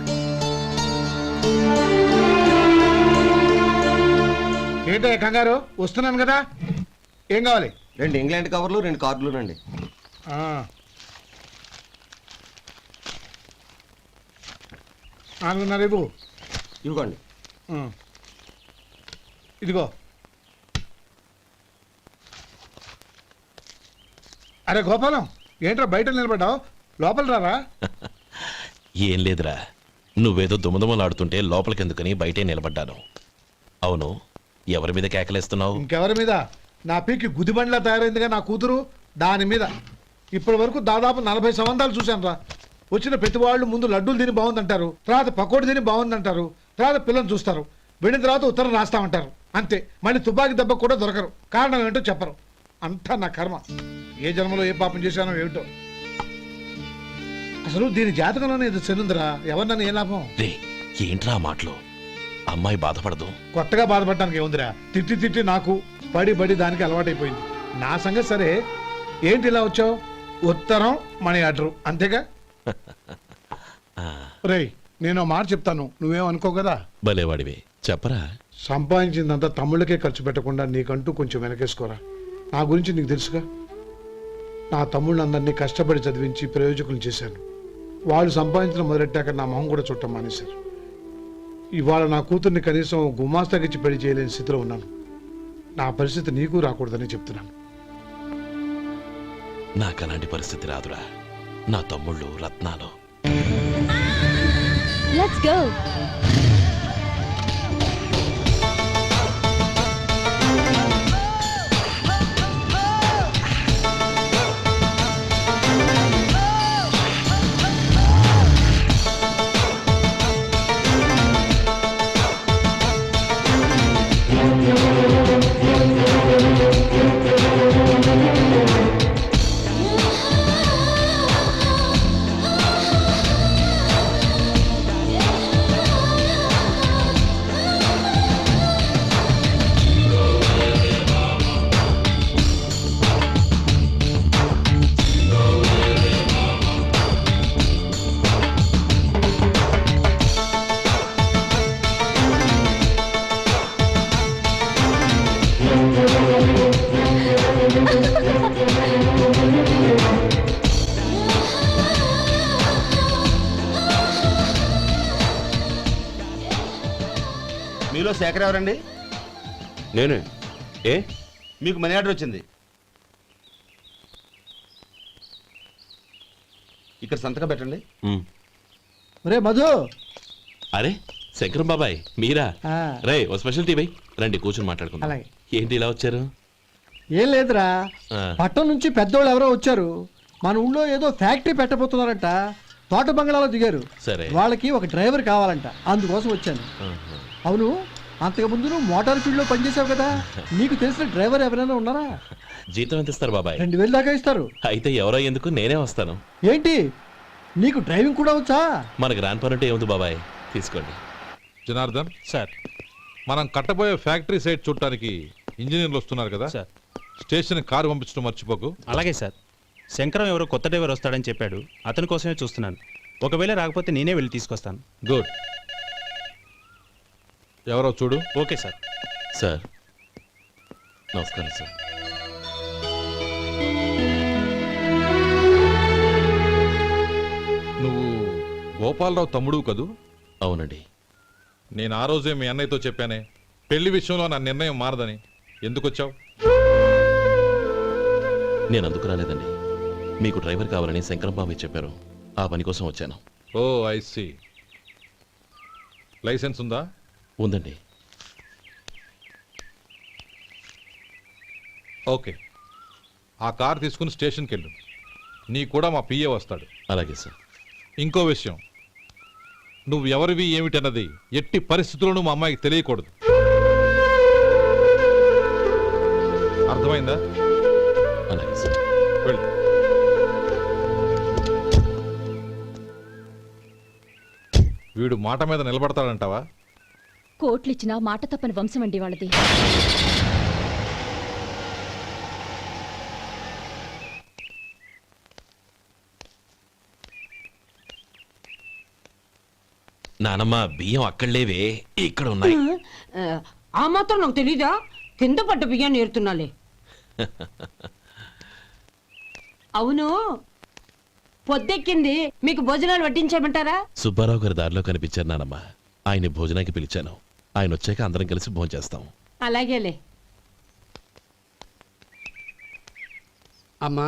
ఏంటయ్యా కంగారు? వస్తున్నాను కదా. ఏం కావాలి? 2 ఇంగ్లాండ్ కవర్లు, 2 కార్డులు రండి. 4.5 ఇవ్వు. ఇవ్వండి. ఇదిగో. అరే గోపాలం, ఏంట్రా బయట నిలబడ్డావు? లోపల రారా. ఏం లేదురా, నువ్వేదో దుమదుమలాడుతుంటే లోపలికెందుకని బయటే నిలబడ్డాను. అవును, ఎవరి మీద కేకలేస్తున్నావు? ఇంకెవరి మీద? నా పీకి గుదిబండ్లా తయారైందిగా నా కూతురు, దాని మీద. ఇప్పటి వరకు దాదాపు 40 సంబంధాలు చూశాను రా. వచ్చిన ప్రతి వాళ్ళు ముందు లడ్డూలు తిని బాగుందంటారు, తర్వాత పకోడి తిని బాగుందంటారు, తర్వాత పిల్లలు చూస్తారు, వెళ్ళిన తర్వాత ఉత్తరం రాస్తామంటారు. అంతే, మళ్ళీ తుపాకి దెబ్బ కూడా దొరకరు. కారణం ఏంటో చెప్పరు. అంతా నా కర్మ. ఏ జన్మలో ఏ పాపం చేశానో ఏమిటో. అసలు దీని జాతకంలోనే ఇది చెల్లుందిరా. ఎవరినని ఏ లాభం? ఏంట్రా ఆ మాటలు? అమ్మాయి బాధపడదు. కొత్తగా బాధపడటానికి ఏముందిరా? తిట్టి తిట్టి నాకు పడి పడి దానికి అలవాటైపోయింది. నా సంగతి సరే, ఏంటి ఇలా వచ్చావు? ఉత్తరం మనీ ఆర్డర్ అంతేగా? రేయ్, నేను ఓ మాట చెప్తాను, నువ్వేం అనుకో కదా. భలేవాడివే, చెప్పరా. సంపాదించిందంతా తమ్ముళ్ళకే ఖర్చు పెట్టకుండా నీకంటూ కొంచెం వెనకేసుకోరా. నా గురించి నీకు తెలుసుగా. నా తమ్ముళ్ళందరినీ కష్టపడి చదివించి ప్రయోజకులు చేశాను. వాళ్ళు సంపాదించడం మొదలెట్టాక నా మొహం కూడా చుట్టం మానేశారు. ఇవాళ నా కూతుర్ని కనీసం గుమాస్తాకిచ్చి పెళ్లి చేయలేని స్థితిలో ఉన్నాను. నా పరిస్థితి నీకు రాకూడదని చెప్తున్నాను. నాకు అలాంటి పరిస్థితి రాదురా. నా తమ్ముళ్ళు రత్నాలు. Let's go. మీలో శేఖర్ ఎవరండి? నేనే. ఏ? మీకు మనీ ఆర్డర్ వచ్చింది. ఇక్కడ సంతకం పెట్టండి. రే మధు. అరే శంకరం బాబాయ్, మీరా? రే, ఓ స్పెషల్ టీ బై. రండి కూర్చొని మాట్లాడుకుందాం. అలాగే. ఏంటి ఇలా వచ్చారు? ఏం లేదురా, ఆ, పట్టణం నుంచి పెద్దోళ్ళు ఎవరో వచ్చారు. మన ఊళ్ళో ఏదో ఫ్యాక్టరీ పెట్టబోతున్నారంట. తోట బంగ్లాలో దిగారు. సరే. వాళ్ళకి ఒక డ్రైవర్ కావాలంట, అందుకోసం వచ్చాను. ఆహా. అవును, అంతకు ముందు నువ్వు మోటార్ ఫీల్డ్ లో పనిచేసావు కదా, నీకు తెలిసిన డ్రైవర్ ఎవరైనా ఉన్నారా? జీతం ఎంత ఇస్తారు బాబాయ్? 2000 దాకా ఇస్తారు. అయితే ఎవరో ఎందుకు, నేనే వస్తాను. ఏంటి, నీకు డ్రైవింగ్ కూడా వచ్చా? మన గ్రాండ్ పర్ అంటే ఏముంది బాబాయ్, తీసుకోండి. జనార్దన్, సార్. మనం కట్టబోయే ఫ్యాక్టరీ సైట్ చూడటానికి ఇంజనీర్లు వస్తున్నారు కదా. సార్. స్టేషన్ కారు పంపించడం మర్చిపోకు. అలాగే సార్. శంకరం ఎవరో కొత్త డ్రైవర్ వస్తాడని చెప్పాడు, అతని కోసమే చూస్తున్నాను. ఒకవేళ రాకపోతే నేనే వెళ్ళి తీసుకొస్తాను. గుడ్. ఎవరో చూడు. Okay sir. సార్ నమస్కారం సార్. నువ్వు గోపాలరావు తమ్ముడు కదూ? అవునండి. నేను ఆ రోజే మీ అన్నయ్యతో చెప్పానే, పెళ్లి విషయంలో నా నిర్ణయం మారదని. ఎందుకు వచ్చావు? నేను అందుకు రాలేదండి. మీకు డ్రైవర్ కావాలని శంకరం బాబాయ్ చెప్పారు, ఆ పని కోసం వచ్చాను. ఓ ఐ సీ. లైసెన్స్ ఉందా? ఉందండి. ఓకే, ఆ కార్ తీసుకుని స్టేషన్కి వెళ్ళు. నీ కూడా మా పిఏ వస్తాడు. అలాగే సార్. ఇంకో విషయం, నువ్వు ఎవరివి ఏమిటన్నది ఎట్టి పరిస్థితుల్లోనూ మా అమ్మాయికి తెలియకూడదు. అర్థమైందా? అలాగే సార్. వెళ్ళు. వీడు మాట మీద నిలబడతాడంటావా? కోట్లిచ్చినా మాట తప్పని వంశం అండి వాళ్ళది. నానమ్మ, బియ్యం అక్కడ లేవే, ఇక్కడ ఉన్నాయి. ఆ మాత్రం నాకు తెలీదా? కింద పడ్డ బియ్యాన్ని ఏరుతున్నాలే. అవును, పొద్దెక్కింది, మీకు భోజనాలు వడ్డించమంటారా? సుబ్బారావు గారి దారిలో కనిపించారు నానమ్మ. ఆయన భోజనానికి పిలిచాను. ఆయన వచ్చాక అందరం కలిసి భోజనం చేస్తాం. అలాగేలే. అమ్మా,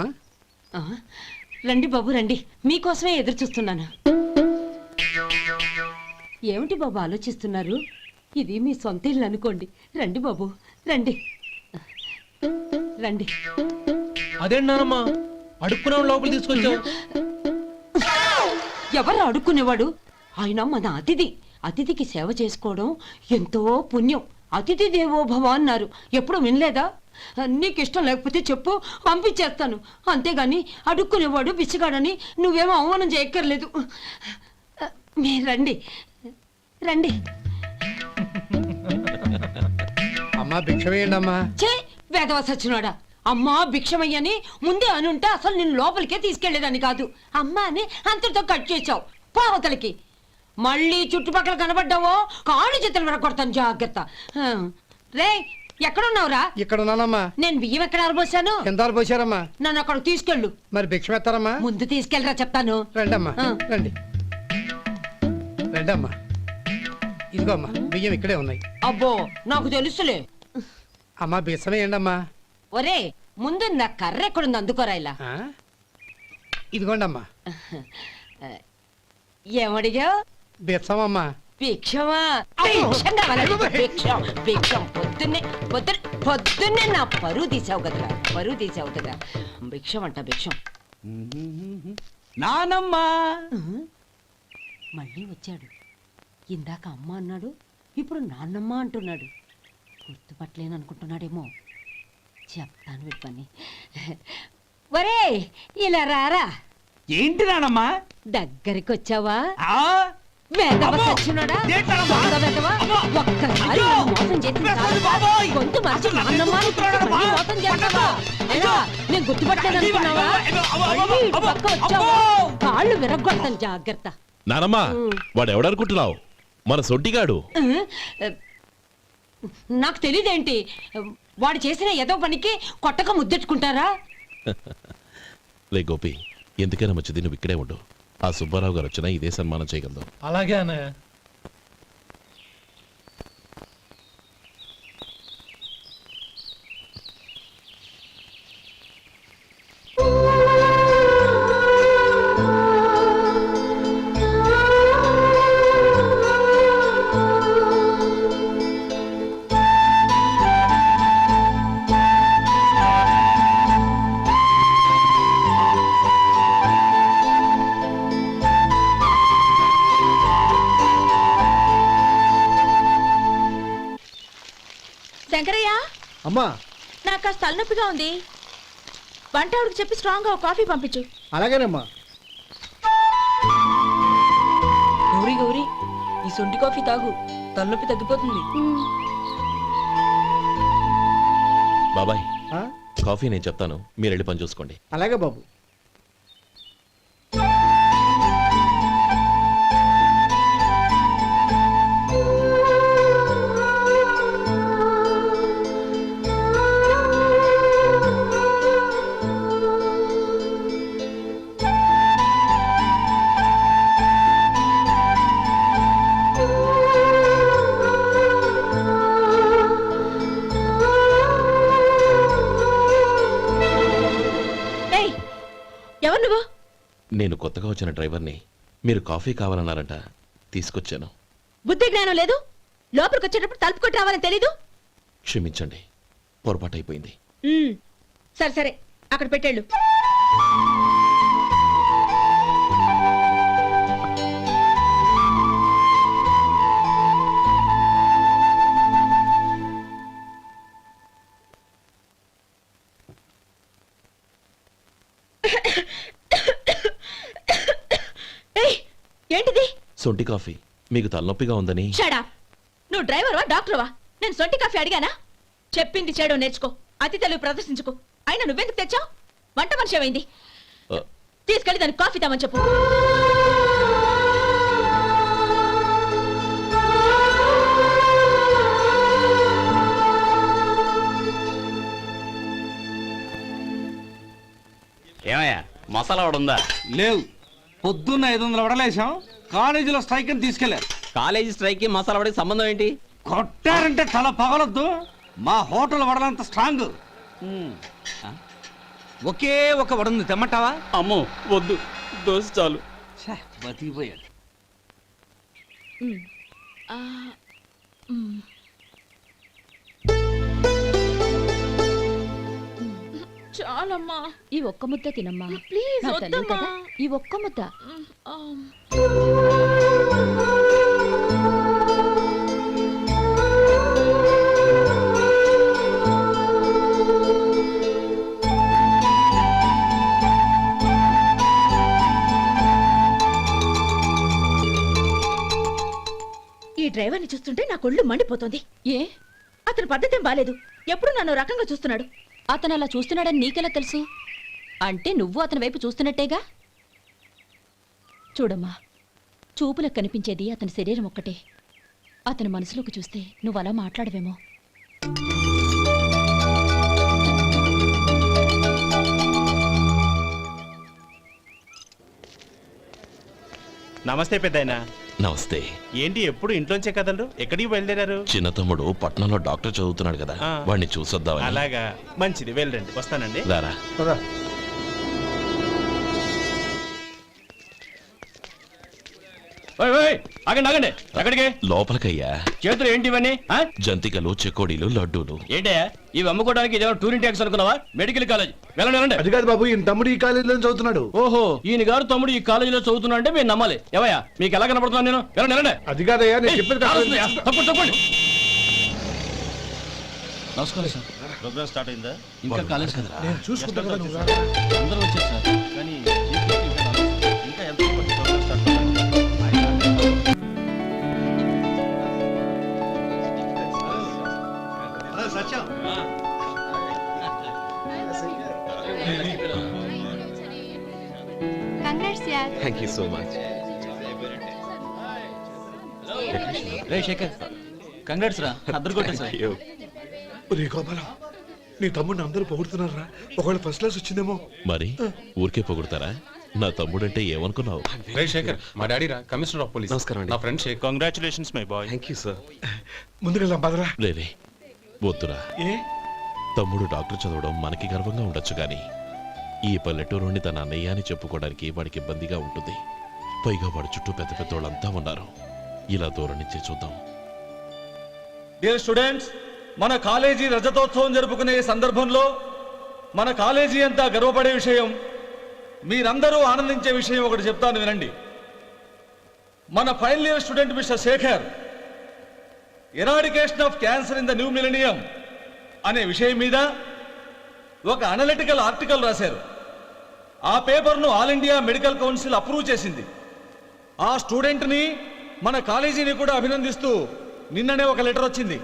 రండి బాబు రండి, మీకోసమే ఎదురు చూస్తున్నాను. ఏమిటి బాబు ఆలోచిస్తున్నారు? ఇది మీ సొంత ఇల్లు అనుకోండి. రండి బాబు రండి రండి. అదేంటమ్మా అడుక్కునే లోపల తీసుకొచ్చావు? ఎవరు అడుక్కునేవాడు? ఆయన మన అతిథి. అతిథికి సేవ చేసుకోవడం ఎంతో పుణ్యం. అతిథి దేవో భవ అన్నారు, ఎప్పుడు వినలేదా? నీకు ఇష్టం లేకపోతే చెప్పు, పంపించేస్తాను. అంతేగాని అడుక్కునేవాడు బిచ్చగాడని నువ్వేమో అవమానం చేయక్కర్లేదు. మీరు రండి రండి. అమ్మా భిక్ష వేయండి అమ్మా. చే వేదవ సచ్చినోడా, అమ్మా భిక్షమయ్యని ముందే అనుంటే అసలు నిన్ను లోపలికే తీసుకెళ్లేదని కాదు. అమ్మా అని అంతటితో కట్ చేసావు. పోవతలకి మళ్ళీ చుట్టుపక్కల కనబడ్డావో కాళ్ళు చేతులు విరగొడతాను, జాగ్రత్త. రే ఎక్కడున్నావురా? ఇక్కడ ఉన్నానమ్మా. నేను బియ్యం ఎక్కడ ఆరబోసాను? ఎంత పోసారమ్మా? నన్ను అక్కడ తీసుకెళ్ళు. మరి భిక్ష పెడతారమ్మా? ముందు తీసుకెళ్ళరా చెప్తాను. రండమ్మా రండి. రండమ్మా, ఇదిగో అమ్మా బియ్యం ఇక్కడే ఉన్నాయి. అబ్బో నాకు తెలుసులే. అమ్మా బిచ్చం వేయండి అమ్మా. ఒరే ముందు నా కర్ర ఎక్కడుంది, అందుకోరా ఇలా. ఇదిగోండి అమ్మా. ఏమడిగావు? బిచ్చమమ్మా. భిక్షమా? భిక్షం కావాలా? భిక్షం భిక్షం. పొద్దున్నే నా పరువు తీసావు కదరా, పరువు తీసావు కదా. భిక్షం అంట భిక్షం. నానమ్మా మళ్ళీ వచ్చాడు. ఇందాక అమ్మ అన్నాడు, ఇప్పుడు నాన్నమ్మ అంటున్నాడు. గుర్తుపట్టలేను అనుకుంటున్నాడేమో. చెప్తాను వీడి పని. ఒరే ఇలా రారా. ఏంటి నానమ్మా? దగ్గరికి వచ్చావా? ఆ? వేదవ సచ్చినోడా, దొంగ వేదవ. ఒక్కసారి నన్ను మోసం చేసింది చాలు. గొంతు మార్చి నాన్నమ్మ అని పిలిచి మళ్ళీ మోసం చేస్తావా? ఎలా? నేను గుర్తుపట్టలేదు అనుకున్నావా? మళ్ళీ ఇటు పక్క వచ్చావా? కాళ్ళు విరగొడతాను, జాగ్రత్త. నానమ్మా, వాడెవడనుకుంటున్నావు? మన సొంటిగాడు. నాకు తెలియదేంటి, వాడు చేసిన ఏదో పనికి కొట్టక ముద్దెట్టుకుంటారా? లే గోపి, ఎందుకైనా మంచిది నువ్వు ఇక్కడే ఉండు. ఆ సుబ్బారావు గారు వచ్చినా ఇదే సన్మానం చేయగలదు. అలాగే అన్నయ్య. శంకరయ్య, అమ్మా నాకు కాస్త తలనొప్పిగా ఉంది. వంట ఆవిడకి చెప్పి స్ట్రాంగ్ గా కాఫీ పంపించు. అలాగేనమ్మా. గౌరీ గౌరీ, ఈ సొంటి కాఫీ తాగు, తలనొప్పి తగ్గిపోతుంది. బాబాయ్, కాఫీ నేను చెప్తాను, మీరు వెళ్ళి పని చూసుకోండి. అలాగే బాబు. ఎవరు నువ్వు? నేను కొత్తగా వచ్చిన డ్రైవర్ని. మీరు కాఫీ కావాలన్నారంట, తీసుకొచ్చాను. బుద్ధి జ్ఞానం లేదు. లోపలికి వచ్చేటప్పుడు తలుపు కొట్టి రావాలని తెలీదు. క్షమించండి, పొరపాటు అయిపోయింది. సరే సరే, అక్కడ పెట్టేళ్ళు. ఏంటిది? సొంటి కాఫీ. మీకు తలనొప్పిగా ఉందని. షడా, నువ్వు డ్రైవర్వా డాక్టర్వా? నేను సొంటి కాఫీ అడిగానా? చెప్పింది చేయడం నేర్చుకో, అతి తెలివి ప్రదర్శించుకో. అయినా నువ్వెందుకు తెచ్చావు? వంట మనిషి ఏమైంది? తీసుకెళ్ళి దానికి కాఫీ తామని చెప్పు. ఏమయ్యా, మసాలా వడ ఉందా? లేవు. పొద్దున్న 500 వడలేసాం. కాలేజీలో స్ట్రైక్ అని తీసుకెళ్లారు. కాలేజీ స్ట్రైక్ కి మసాలా వడకి సంబంధం ఏంటి? కొట్టారంటే తల పగలొద్దు. మా హోటల్ వడలంత స్ట్రాంగ్. ఒకే ఒక వడ ఉంది, తెమ్మంటావా? అమ్మో వద్దు, దోశ చాలు. బతికిపోయాడు. చాలమ్మా, ఈ ఒక్క ముద్ద తినమ్మా ప్లీజ్. నా తల్లి వద్దమ్మా. కదా, ఈ ఒక్క ముద్ద. డ్రైవర్ని చూస్తుంటే నా కొళ్ళు మండిపోతుంది. ఏ అతని పద్ధతి ఏం బాలేదు. ఎప్పుడు నన్ను రకంగా చూస్తున్నాడు. అతను అలా చూస్తున్నాడని నీకెలా తెలుసు? అంటే నువ్వు అతని వైపు చూస్తున్నట్టేగా. చూడమ్మా, చూపులకు కనిపించేది అతని శరీరం ఒక్కటే. అతని మనసులోకి చూస్తే నువ్వు అలా మాట్లాడవేమో. నమస్తే పెద్దాయనా. నమస్తే. ఏంటి ఎప్పుడు ఇంట్లోంచే కదలరు? ఎక్కడికి బయలుదేరారు? చిన్న తమ్ముడు పట్నంలో డాక్టర్ చదువుతున్నాడు కదా, ఆ. వాడిని చూసొద్దామని. అలాగా, మంచిది, వెళ్ళండి. వస్తానండి. రారా. కదా ఆగండి ఆగండి, ఎక్కడికి? లోపలికయ్యా. చేతులు ఏంటి ఇవన్నీ? జంతికలు, చెకోడీలు, లడ్డూలు. ఏంటయ్యా ఇవి అమ్ముకోవడానికి ఇదేమో టూరింగ్ ట్యాక్స్ అనుకున్నావా? మెడికల్ కాలేజ్, వెళ్ళండి వెళ్ళండి. అది కాదు బాబు, ఈయన తమ్ముడు ఈ కాలేజీలో చదువుతున్నాడు. ఓహో, ఈయన గారు తమ్ముడు ఈ కాలేజీలో చదువుతున్నా అంటే మీరు నమ్మాలి. ఎవయా మీకు ఎలా కనపడుతున్నాను నేను? వెళ్ళండి వెళ్ళండి. అది కాదయ్యా, నేను చెప్పేది కాదు. తప్పండి తప్పండి. నమస్కారం సార్. ప్రోగ్రామ్ స్టార్ట్ అయిందా? ఇంకా కాలేజ్ కదా, నేను చూసుకుంటాను కదా, నువ్వు రా. అందరూ వచ్చారు సార్. కానీ ఇంకా ఎంత ప్రోగ్రామ్ స్టార్ట్ అవ్వాలి? Thank you so much. రే శేఖర్, కంగ్రాట్స్ రా, అద్దరు కొట్టేసా. ఒరే గోపాలం, నీ తమ్ముడిని అందరూ పొగుడుతున్నారా? ఒకవేళ ఫస్ట్ క్లాస్ వచ్చిందేమో. మరి ఊరికే పొగుడతారా? నా తమ్ముడంటే ఏమనుకున్నావు? శేఖర్, మా డాడీ రా, కమిషనర్ ఆఫ్ పోలీస్. నమస్కారం. నా friend Shekhar. Congratulations my boy. Thank you sir. ముందుకెళ్దాం పదరా. రేరే వద్దురా. ఏ తమ్ముడు డాక్టర్ చదవడం మనకి గర్వంగా ఉండొచ్చు కానీ ఈ పల్లెటూరుని తన అన్నయ్య అని చెప్పుకోవడానికి వాడికి ఇబ్బందిగా ఉంటుంది. పైగా వాడి చుట్టూ పెద్ద పెద్దోళ్ళంతా ఉన్నారు. ఇలా దూరం నుంచి చూద్దాం. డియర్ స్టూడెంట్స్, మన కాలేజీ రజతోత్సవం జరుపుకునే ఈ సందర్భంలో మన కాలేజీ అంతా గర్వపడే విషయం, మీరందరూ ఆనందించే విషయం ఒకటి చెప్తాను వినండి. మన final year student mister Shekhar eradication of cancer in the new millennium అనే విషయం మీద ఒక అనలిటికల్ ఆర్టికల్ రాశారు. ఆ పేపర్ను all India medical council approve చేసింది. ఆ స్టూడెంట్ని, మన కాలేజీని కూడా అభినందిస్తూ నిన్ననే ఒక లెటర్ వచ్చింది.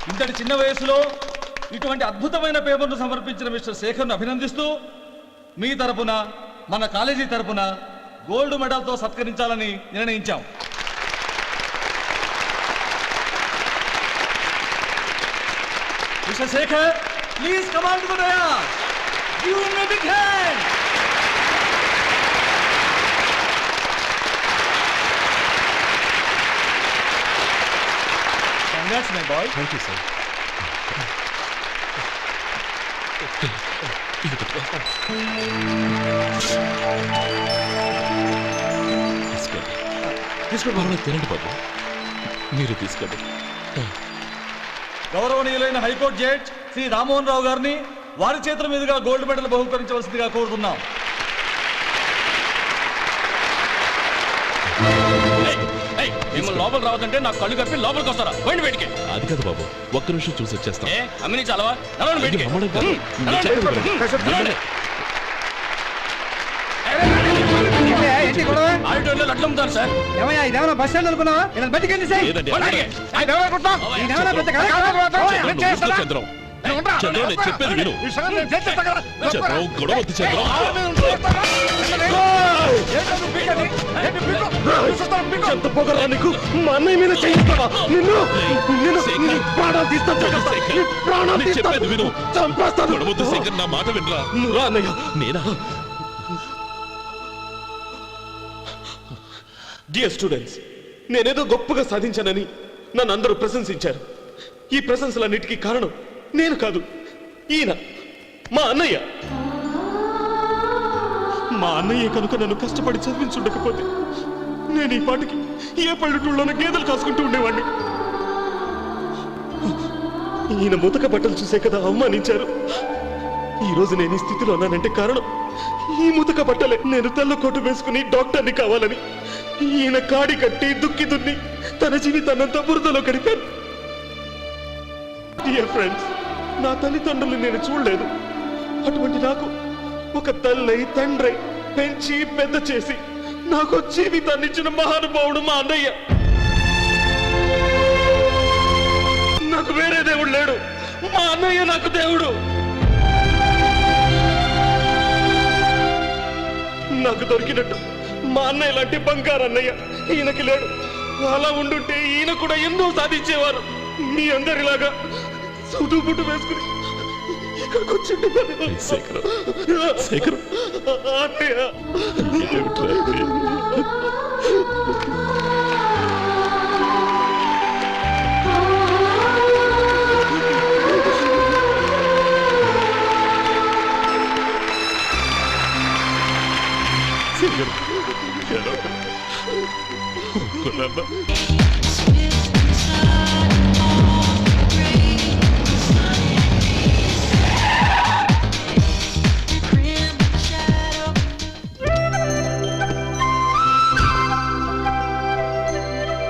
ఇంతటి చిన్న వయసులో ఇటువంటి అద్భుతమైన పేపర్ను సమర్పించిన మిస్టర్ శేఖర్ను అభినందిస్తూ మీ తరపున, మన కాలేజీ తరపున గోల్డ్ మెడల్తో సత్కరించాలని నిర్ణయించాం. Mister Shekhar, please come on to the dais. Give him a big hand. Congrats my boy. Thank you sir. తీసుకోండి. తినండి బాబు, మీరు తీసుకోండి. గౌరవనీయులైన హైకోర్టు జడ్జ్ శ్రీ రామ్మోహన్ రావు గారిని వారి చేతుల మీదుగా గోల్డ్ మెడల్ బహుకరించవలసిందిగా కోరుతున్నాం. మిమ్మల్ని లోపల రావద్దంటే నాకు కళ్ళు కప్పి లోపలికి వస్తారా? పోయింది బయటికి. అది కాదు బాబు, ఒక్క నిమిషం చూసి వచ్చేస్తాం. అమ్మిని చాలవా? నడవండి బయటికి. నమ్మడం కాదు. నేను చెప్పేది వినండి. ఆడిటోరియంలో లడ్లు అమ్ముతారు సార్. ఇదేమన్నా బస్ స్టాండ్ అనుకున్నావా? ఇలా బయటికి లేదండి. చంద్రం, చంద్రం, నేను చెప్పేది విను. చంద్రం, గొడవ వద్దు చంద్రం. ఎంత పొగరా నీకు? మా అన్నయ్య మీద చేయిస్తావా? నిన్ను శేఖర్, ప్రాణాలు తీస్తాను. నేను చెప్పేది విను. చంపేస్తాను. గొడవ వద్దు శేఖర్, నా మాట వినరా. నువ్వు రా అన్నయ్య. నేనా? డియర్ స్టూడెంట్స్, నేనేదో గొప్పగా సాధించానని నన్ను అందరూ ప్రశంసించారు. ఈ ప్రశంసలన్నిటికీ కారణం నేను కాదు, ఈయన మా అన్నయ్య. మా అన్నయ్య కనుక నన్ను కష్టపడి చదివించుండకపోతే నేను ఈ పాటికి ఏ పల్లెటూళ్ళలోనూ గేదెలు కాసుకుంటూ ఉండేవాడిని. ఈయన ముతక బట్టలు చూసే కదా అవమానించారు. ఈ రోజు నేను ఈ స్థితిలో ఉన్నానంటే కారణం ఈ ముతక బట్టలే. నేను తెల్ల కోటు వేసుకుని డాక్టర్ని కావాలని ఈయన కాడి కట్టి దుక్కి దున్ని తన జీవితాన్నంతా బురదలో గడిపాను. డియర్ ఫ్రెండ్స్, నా తల్లిదండ్రులు నేను చూడలేదు. అటువంటి నాకు ఒక తల్లై తండ్రి పెంచి పెద్ద చేసి నాకు జీవితాన్ని ఇచ్చిన మహానుభావుడు మా అన్నయ్య. నాకు వేరే దేవుడు లేడు, మా అన్నయ్య నాకు దేవుడు. నాకు దొరికినట్టు మా అన్నయ్య లాంటి బంగారు అన్నయ్య ఈయనకి లేడు. అలా ఉండుంటే ఈయన కూడా ఎన్నో సాధించేవారు. మీ అందరిలాగా సూటు బుట్టు వేసుకుని ఇక్కడికి వచ్చిండు. అన్నయ్య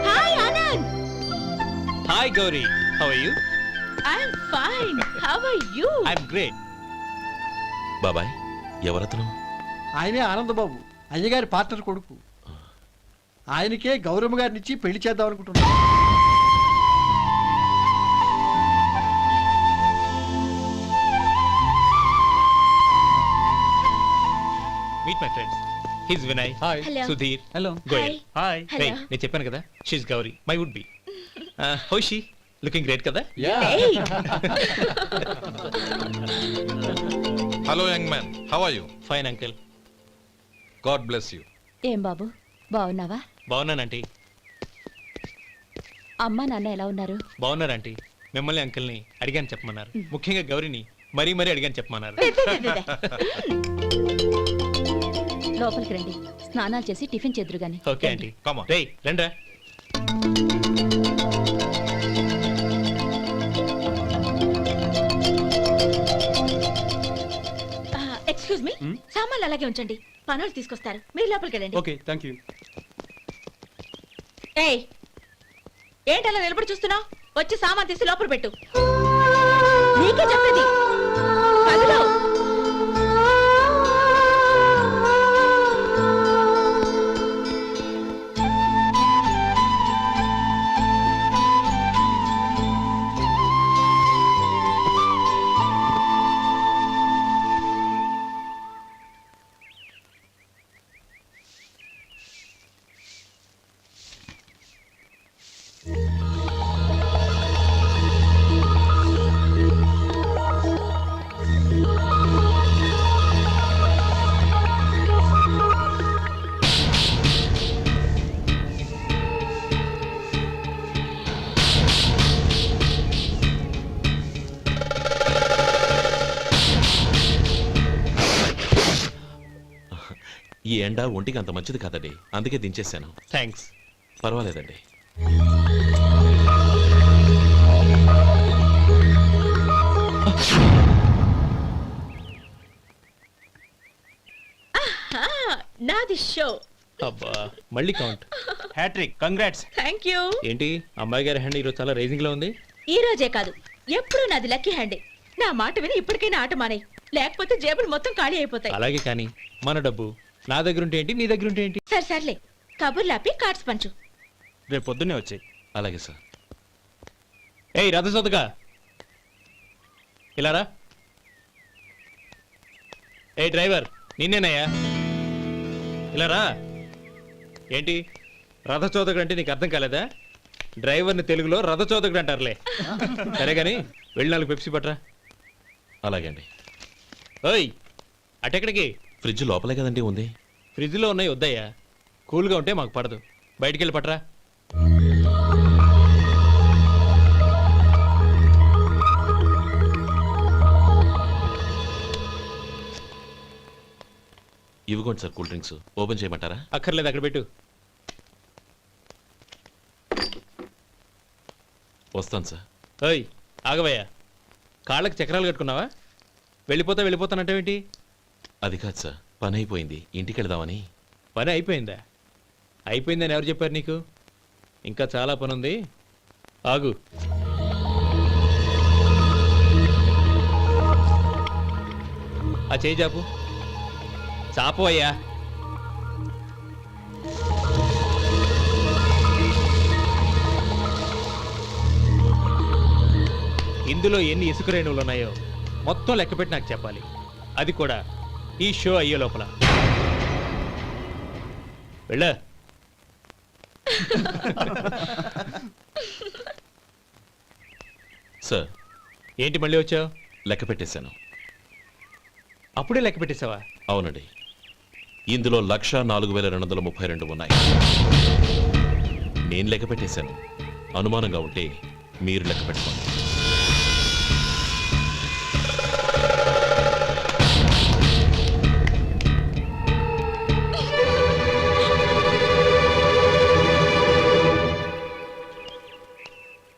hi Anand. Hi Gauri, how are you? I'm fine. How are you? I'm great. బాబాయ్, ఎవరతను? ఆయనే ఆనందబాబు, అయ్యగారి పార్ట్నర్ కొడుకు. ఆయనకే గౌరమ్మ గారిని ఇచ్చి పెళ్లి చేద్దాం అనుకుంటున్నాను. Meet my friends. His Vinay. Hi. Hello. Sudheer. Hello. Goyal. Hi. Hello. నేను చెప్పాను కదా, she's Gauri, my would be. How she? Looking great కదా? Hey. Hello young man, how are you? Fine uncle. God bless you. ఏం బాబు, బాగున్నావా? బాగున్నానంటీ. అమ్మా నాన్న ఎలా ఉన్నారు? బాగున్నారంటీ. మిమ్మల్ని అంకిల్ని అడిగాను చెప్పమన్నారు. ముఖ్యంగా గౌరీని మరీ మరీ అడిగాను చెప్పమన్నారు. లోపలికి రండి, స్నానాలు చేసి టిఫిన్ చేద్దురు గాని. Okay aunty. Come on. రేయ్ రండ్రా. ఎక్స్క్యూజ్ మీ, సామాన్లు అలాగే ఉంచండి, పనులు తీసుకొస్తారు. మీరు లోపలికి వెళ్ళండి. Okay, thank you. ఏయ్, ఏంటి అలా నిలబడి చూస్తున్నావు? వచ్చి సామాన్ తీసి లోపల పెట్టు. నీకే చెప్పేది. కదులు. ఈ ఎండ ఒంటికి అంత మంచిది కాదండి, అందుకే దించేశాను. థ్యాంక్స్. పర్వాలేదండి. నాది షో. అబ్బా, మళ్ళీ count. Hattrick, congrats. Thank you. ఏంటి అమ్మాయి గారి హ్యాండ్ ఈరోజు చాలా రైజింగ్ లో ఉంది? ఈ రోజే కాదు, ఎప్పుడు నాది లక్కీ హ్యాండే. నా మాట విని ఇప్పటికైనా ఆట మానేయ్, లేకపోతే జేబులు మొత్తం ఖాళీ అయిపోతాయి. అలాగే కానీ మన డబ్బు నా దగ్గర ఉంటే ఏంటి, నీ దగ్గర ఉంటే ఏంటి? సరే సర్లే, కబుర్లు ఆపి కార్డ్స్ పంచు. రేపు పొద్దున్నే వచ్చాయి. అలాగే సార్. ఏయ్ రథసోదగా, ఇలారా. ఏ డ్రైవర్, నిన్నేనయ్యా, ఇలారా. ఏంటి రథచోదకుడు అంటే నీకు అర్థం కాలేదా? డ్రైవర్ని తెలుగులో రథచోదకుడు అంటారులే. సరే గాని వెళ్ళి 4 పెప్సీ పట్రా. అలాగే అండి. ఓయ్, అటెక్కడికి? ఫ్రిడ్జ్ లోపలే కదండి ఉంది. ఫ్రిడ్జ్లో ఉన్నాయి, వద్దయ్యా. కూల్గా ఉంటే మాకు పడదు. బయటికి వెళ్ళి పట్రా. ఇవ్వకోండి సార్, కూల్ డ్రింక్స్. ఓపెన్ చేయమంటారా? అక్కర్లేదు, అక్కడ పెట్టు. వస్తాను సార్. ఓయ్ ఆగవయ్యా, కాళ్ళకి చక్రాలు కట్టుకున్నావా? వెళ్ళిపోతానంటావేంటి? అది కాదు సార్, పని అయిపోయింది, ఇంటికి వెళదామని. పని అయిపోయిందా? అయిపోయిందని ఎవరు చెప్పారు నీకు? ఇంకా చాలా పని ఉంది, ఆగు. ఆ చేయి జాపు. చాపోయ్యా. ఇందులో ఎన్ని ఇసుక రేణువులు ఉన్నాయో మొత్తం లెక్కపెట్టి నాకు చెప్పాలి. అది కూడా ఈ షో అయ్యే లోపల. వెళ్ళా. సార్, ఏంటి మళ్ళీ వచ్చావు? లెక్క పెట్టేశాను. అప్పుడే లెక్క పెట్టేశావా? అవునండి. ఇందులో 1,04,232 ఉన్నాయి. నేను లెక్క పెట్టేశాను. అనుమానంగా ఉంటే మీరు లెక్క పెట్టుకోండి.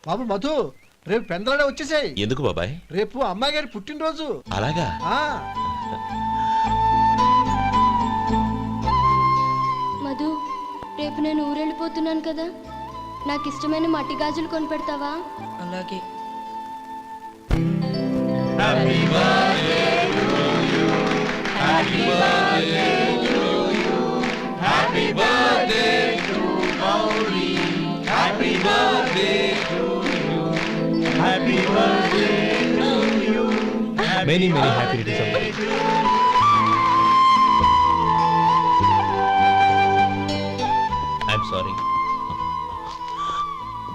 బాబు మధు, రేపు పెందలాడే వచ్చేసాయి. ఎందుకు బాబాయ్? రేపు అమ్మాయి గారి పుట్టినరోజు. అలాగా? మధు, రేపు నేను ఊరెళ్ళిపోతున్నాను కదా, నాకు ఇష్టమైన మట్టి గాజులు కొనిపెడతావా? అలాగే. Many happy returns of the day. I'm sorry.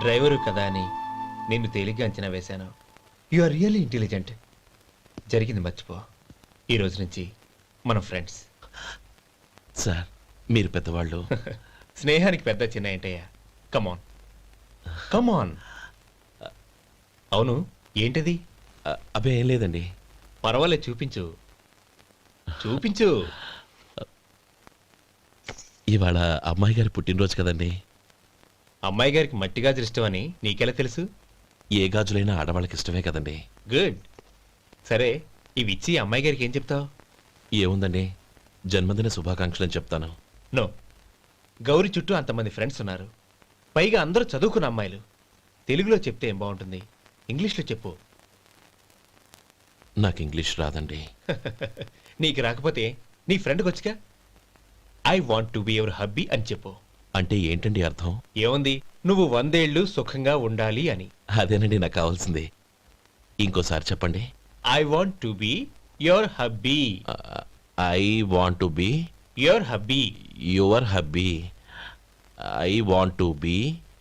Driver కదా అని నిన్ను తేలిగ్గా అంచనా వేశాను. You are really intelligent. జరిగింది మర్చిపో. ఈ రోజు నుంచి మనం ఫ్రెండ్స్. సార్, మీరు పెద్దవాళ్ళు. స్నేహానికి పెద్ద చిన్న ఏంటయ్యా? కమాన్ కమాన్. అవును, ఏంటది? అబ్బే ఏం లేదండి. పర్వాలేదు, చూపించు చూపించు. ఇవాళ అమ్మాయి గారి పుట్టినరోజు కదండి. అమ్మాయి గారికి మట్టి గాజులు ఇష్టం అని నీకెలా తెలుసు? ఏ గాజులైనా ఆడవాళ్ళకి ఇష్టమే కదండి. గుడ్. సరే, ఇవి ఇచ్చి అమ్మాయి గారికి ఏం చెప్తావు? ఏముందండి, జన్మదిన శుభాకాంక్షలు అని చెప్తాను. నో, గౌరీ చుట్టూ అంతమంది ఫ్రెండ్స్ ఉన్నారు. పైగా అందరూ చదువుకున్న అమ్మాయిలు. తెలుగులో చెప్తే ఏం బాగుంటుంది? ఇంగ్లీష్లో చెప్పు. నాకు ఇంగ్లీష్ రాదండి. నీకు రాకపోతే నీ ఫ్రెండ్కి వచ్చిగా I want to be your hubby అని చెప్పు. అంటే ఏంటండి అర్థం? ఏముంది, నువ్వు 100 ఏళ్ళు సుఖంగా ఉండాలి అని. అదేనండి నాకు కావాల్సింది. ఇంకోసారి చెప్పండి. I want to be your hubby. I want to be your hubby. Your hubby. I want to be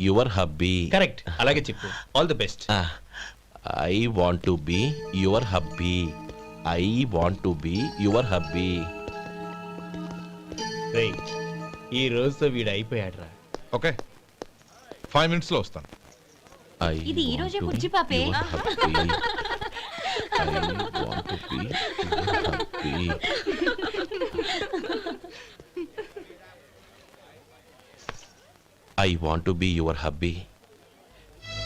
your hubby. Correct, అలాగే చెప్పు. All the best. I want to be your hubby. I want to be your hubby. Right, ఈ రోజుతో వీడు అయిపోయాడురా. ఓకే, 5 minutes లో వస్తాను. ఇది ఈ రోజే బుజ్జి పాపే. I want to be your hubby.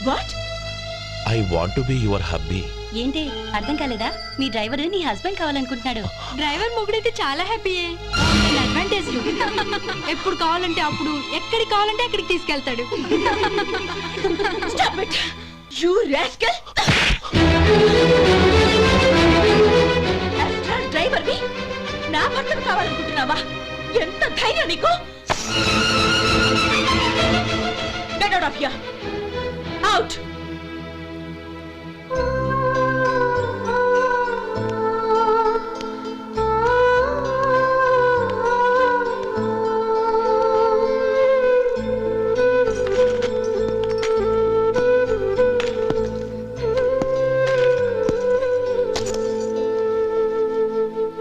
What? I want to be your hubby. ఏంటి అర్థం కాలేదా? మీ డ్రైవర్ నీ హస్బెండ్ కావాలనుకుంటున్నాడు. డ్రైవర్ మొగుడైతే చాలా హ్యాపీయే. అడ్వాంటేజ్ ఎప్పుడు కావాలంటే అప్పుడు, ఎక్కడికి కావాలంటే అక్కడికి తీసుకెళ్తాడు. Stop it, you rascal! Driver ని నా భర్తను కావాలనుకుంటున్నావా? ఎంత ధైర్యం నీకు? Get out of here! Out!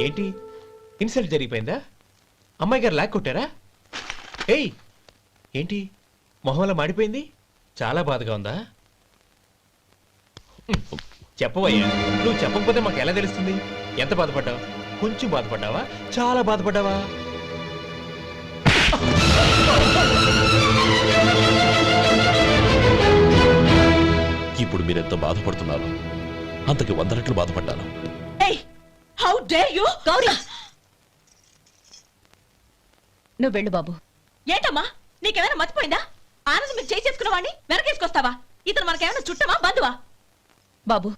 ఏంటి, ఇన్సల్ట్ జరిగిపోయిందా? అమ్మాయి గారు లాక్ కొట్టారా? ఏయ్, ఏంటి మొహంలో మాడిపోయింది? చాలా బాధగా ఉందా? చెప్పవయ్యా, నువ్వు చెప్పకపోతే మాకు ఎలా తెలుస్తుంది? ఎంత బాధపడ్డావు? కొంచెం బాధపడ్డావా? చాలా బాధపడ్డావా? ఇప్పుడు మీరెంత బాధపడుతున్నారు, అంతకి 100 రెట్లు బాధపడ్డాను. How dare you! గౌరీ, నువ్వు వెళ్ళు బాబు. ఏంటమ్మా, నీకేమైనా మర్చిపోయిందా? ఆనందం మీరు చేసుకున్నవాడిని వెనకేసుకొస్తావా? ఇతను మనకేమైనా చుట్టమా, బంధువా? బాబు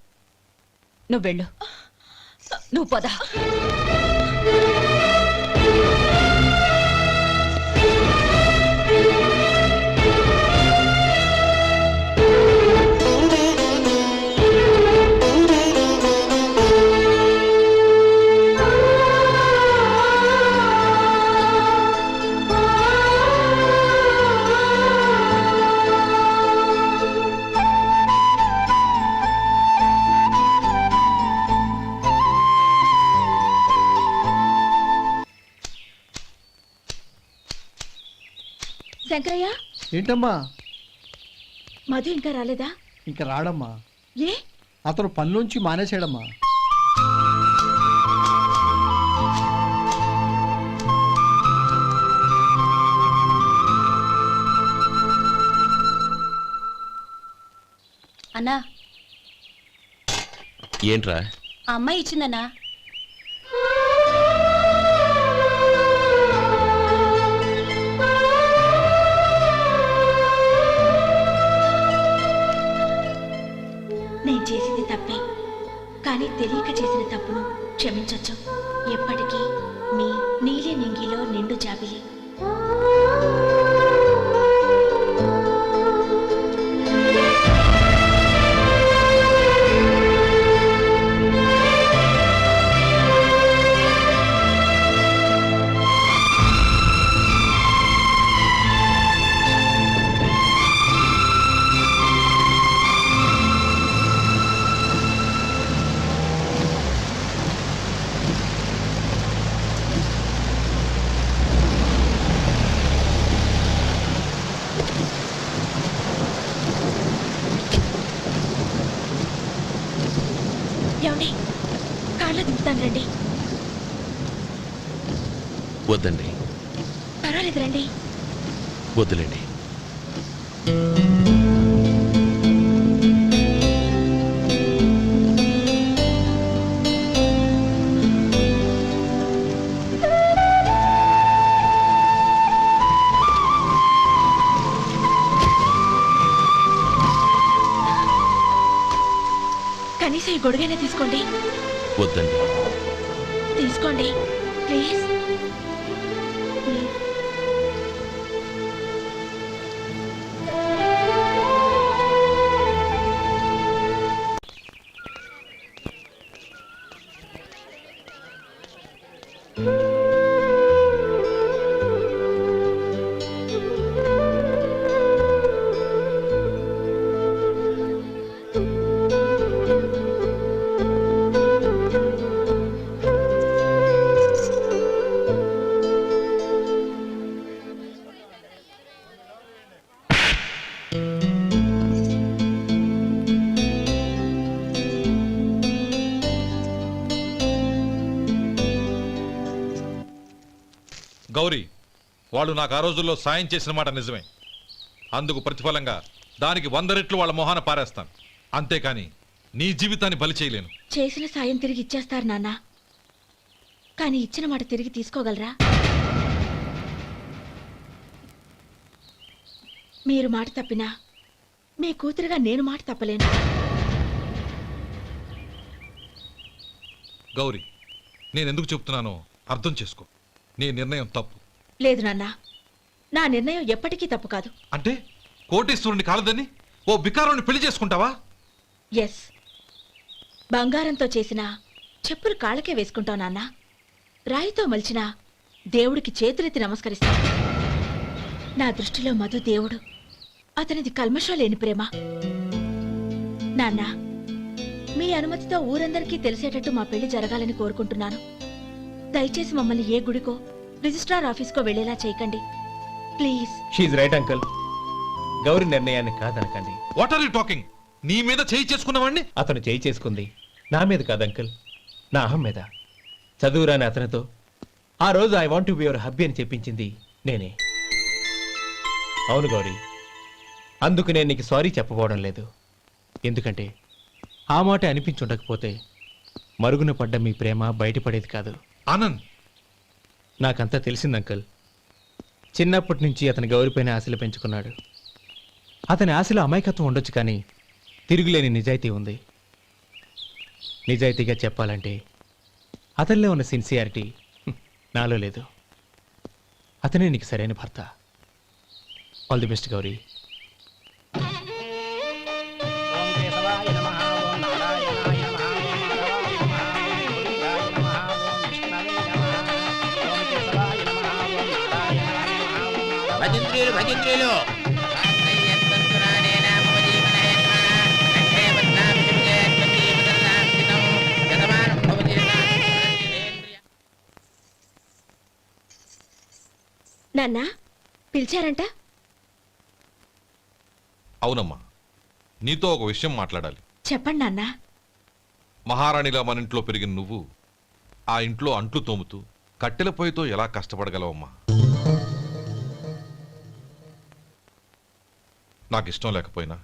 నువ్వు వెళ్ళు, నువ్వు పద. శంకరయ్య, ఏంటమ్మా? మధు ఇంకా రాలేదా? ఇంకా రాడమ్మా. ఏ? అతను పనిలోంచి మానేశాడమ్మా. అన్నా, ఏంట్రా? ఆ అమ్మాయి ఇచ్చిందన్నా. నేను చేసింది తప్పే, కానీ తెలియక చేసిన తప్పును క్షమించొచ్చు. ఎప్పటికీ మీ నీలి నింగిలో నిండు జాబిలి. ఏమండి, కార్లో దింపుతాను రండి. వద్దండి. పర్వాలేదు రండి. వద్దులేండి. కనీసం ఈ గొడుగైనా తీసుకోండి. వద్దండి. తీసుకోండి ప్లీజ్. గౌరీ, వాళ్ళు నాకు ఆ రోజుల్లో సాయం చేసిన మాట నిజమే. అందుకు ప్రతిఫలంగా దానికి 100 రెట్లు వాళ్ళ మొహాన పారేస్తాను. అంతేకాని నీ జీవితాన్ని బలి చేయలేను. చేసిన సాయం తిరిగి ఇచ్చేస్తారు నాన్న, కానీ ఇచ్చిన మాట తిరిగి తీసుకోగలరా? మీరు మాట తప్పినా మీ కూతురుగా నేను మాట తప్పలేను. గౌరీ, నేనెందుకు చెప్తున్నానో అర్థం చేసుకో. నీ నిర్ణయం తప్పు. లేదు నాన్న, నా నిర్ణయం ఎప్పటికీ తప్పు కాదు. అంటే కోటేశ్వరుని కాలదని ఓ బికారుని పెళ్లి చేసుకుంటావా? ఎస్, బంగారంతో చేసిన చెప్పులు కాళ్ళకే వేసుకుంటావు నాన్న. రాయితో మలిచిన దేవుడికి చేతులెత్తి నమస్కరిస్తా. నా దృష్టిలో మధు దేవుడు, అతనిది కల్మషం లేని ప్రేమ. నాన్న, మీ అనుమతితో ఊరందరికీ తెలిసేటట్టు మా పెళ్లి జరగాలని కోరుకుంటున్నాను. దయచేసి మమ్మల్ని ఏ గుడికో రిజిస్ట్రార్ ఆఫీస్కో వెళ్లేలా చేయకండి ప్లీజ్. షీఈ్ రైట్ అంకుల్. గౌరి నిర్ణయాన్ని కాదనకండి. What are you talking? నీ మీద చేయి చేసుకున్నవాడిని అతను చేయి చేసుకుంది నా మీద కాదు అంకుల్, నా అహం మీద. చదువురాని అతనితో ఆ రోజు I want to be your hubby అని చెప్పించింది నేనే. అవును గౌరీ, అందుకు నేను నీకు సారీ చెప్పబోవడం లేదు. ఎందుకంటే ఆ మాట అనిపించుండకపోతే మరుగున పడ్డ మీ ప్రేమ బయటపడేది కాదు. ఆనంద్, నాకంతా తెలిసింది అంకుల్. చిన్నప్పటి నుంచి అతని గౌరిపైన ఆశలు పెంచుకున్నాడు. అతని ఆశలో అమాయకత్వం ఉండొచ్చు, కానీ తిరుగులేని నిజాయితీ ఉంది. నిజాయితీగా చెప్పాలంటే అతనిలో ఉన్న సిన్సియారిటీ నాలో లేదు. అతనే నీకు సరైన భర్త. All the best Gauri. భజంత్రీలు భజంత్రీలు నాన్న, పిలిచారంట? అవునమ్మా, నీతో ఒక విషయం మాట్లాడాలి. చెప్పండి నాన్న. మహారాణిలా మన ఇంట్లో పెరిగిన నువ్వు ఆ ఇంట్లో అంట్లు తోముతూ కట్టెల పొయ్యితో ఎలా కష్టపడగలవమ్మా? నాకు ఇష్టం లేకపోయినా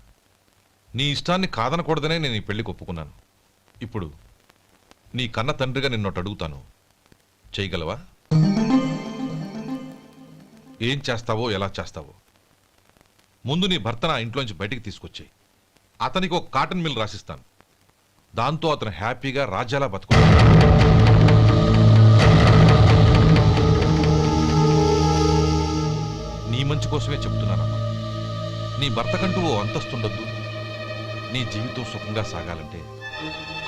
నీ ఇష్టాన్ని కాదనకూడదనే నేను ఈ పెళ్లికి ఒప్పుకున్నాను. ఇప్పుడు నీ కన్న తండ్రిగా నిన్నొట్టు అడుగుతాను, చేయగలవా? ఏం చేస్తావో, ఎలా చేస్తావో ముందు నీ భర్త నా ఇంట్లోంచి బయటికి తీసుకొచ్చేయి. అతనికి ఒక కాటన్ మిల్ రాసిస్తాను. దాంతో అతను హ్యాపీగా రాజ్యాలా బతుకుతాడు. నీ మంచి కోసమే చెప్తున్నానమ్మా. నీ భర్తకంటూ ఓ అంతస్తుండొద్దు. నీ జీవితం సుఖంగా సాగాలంటే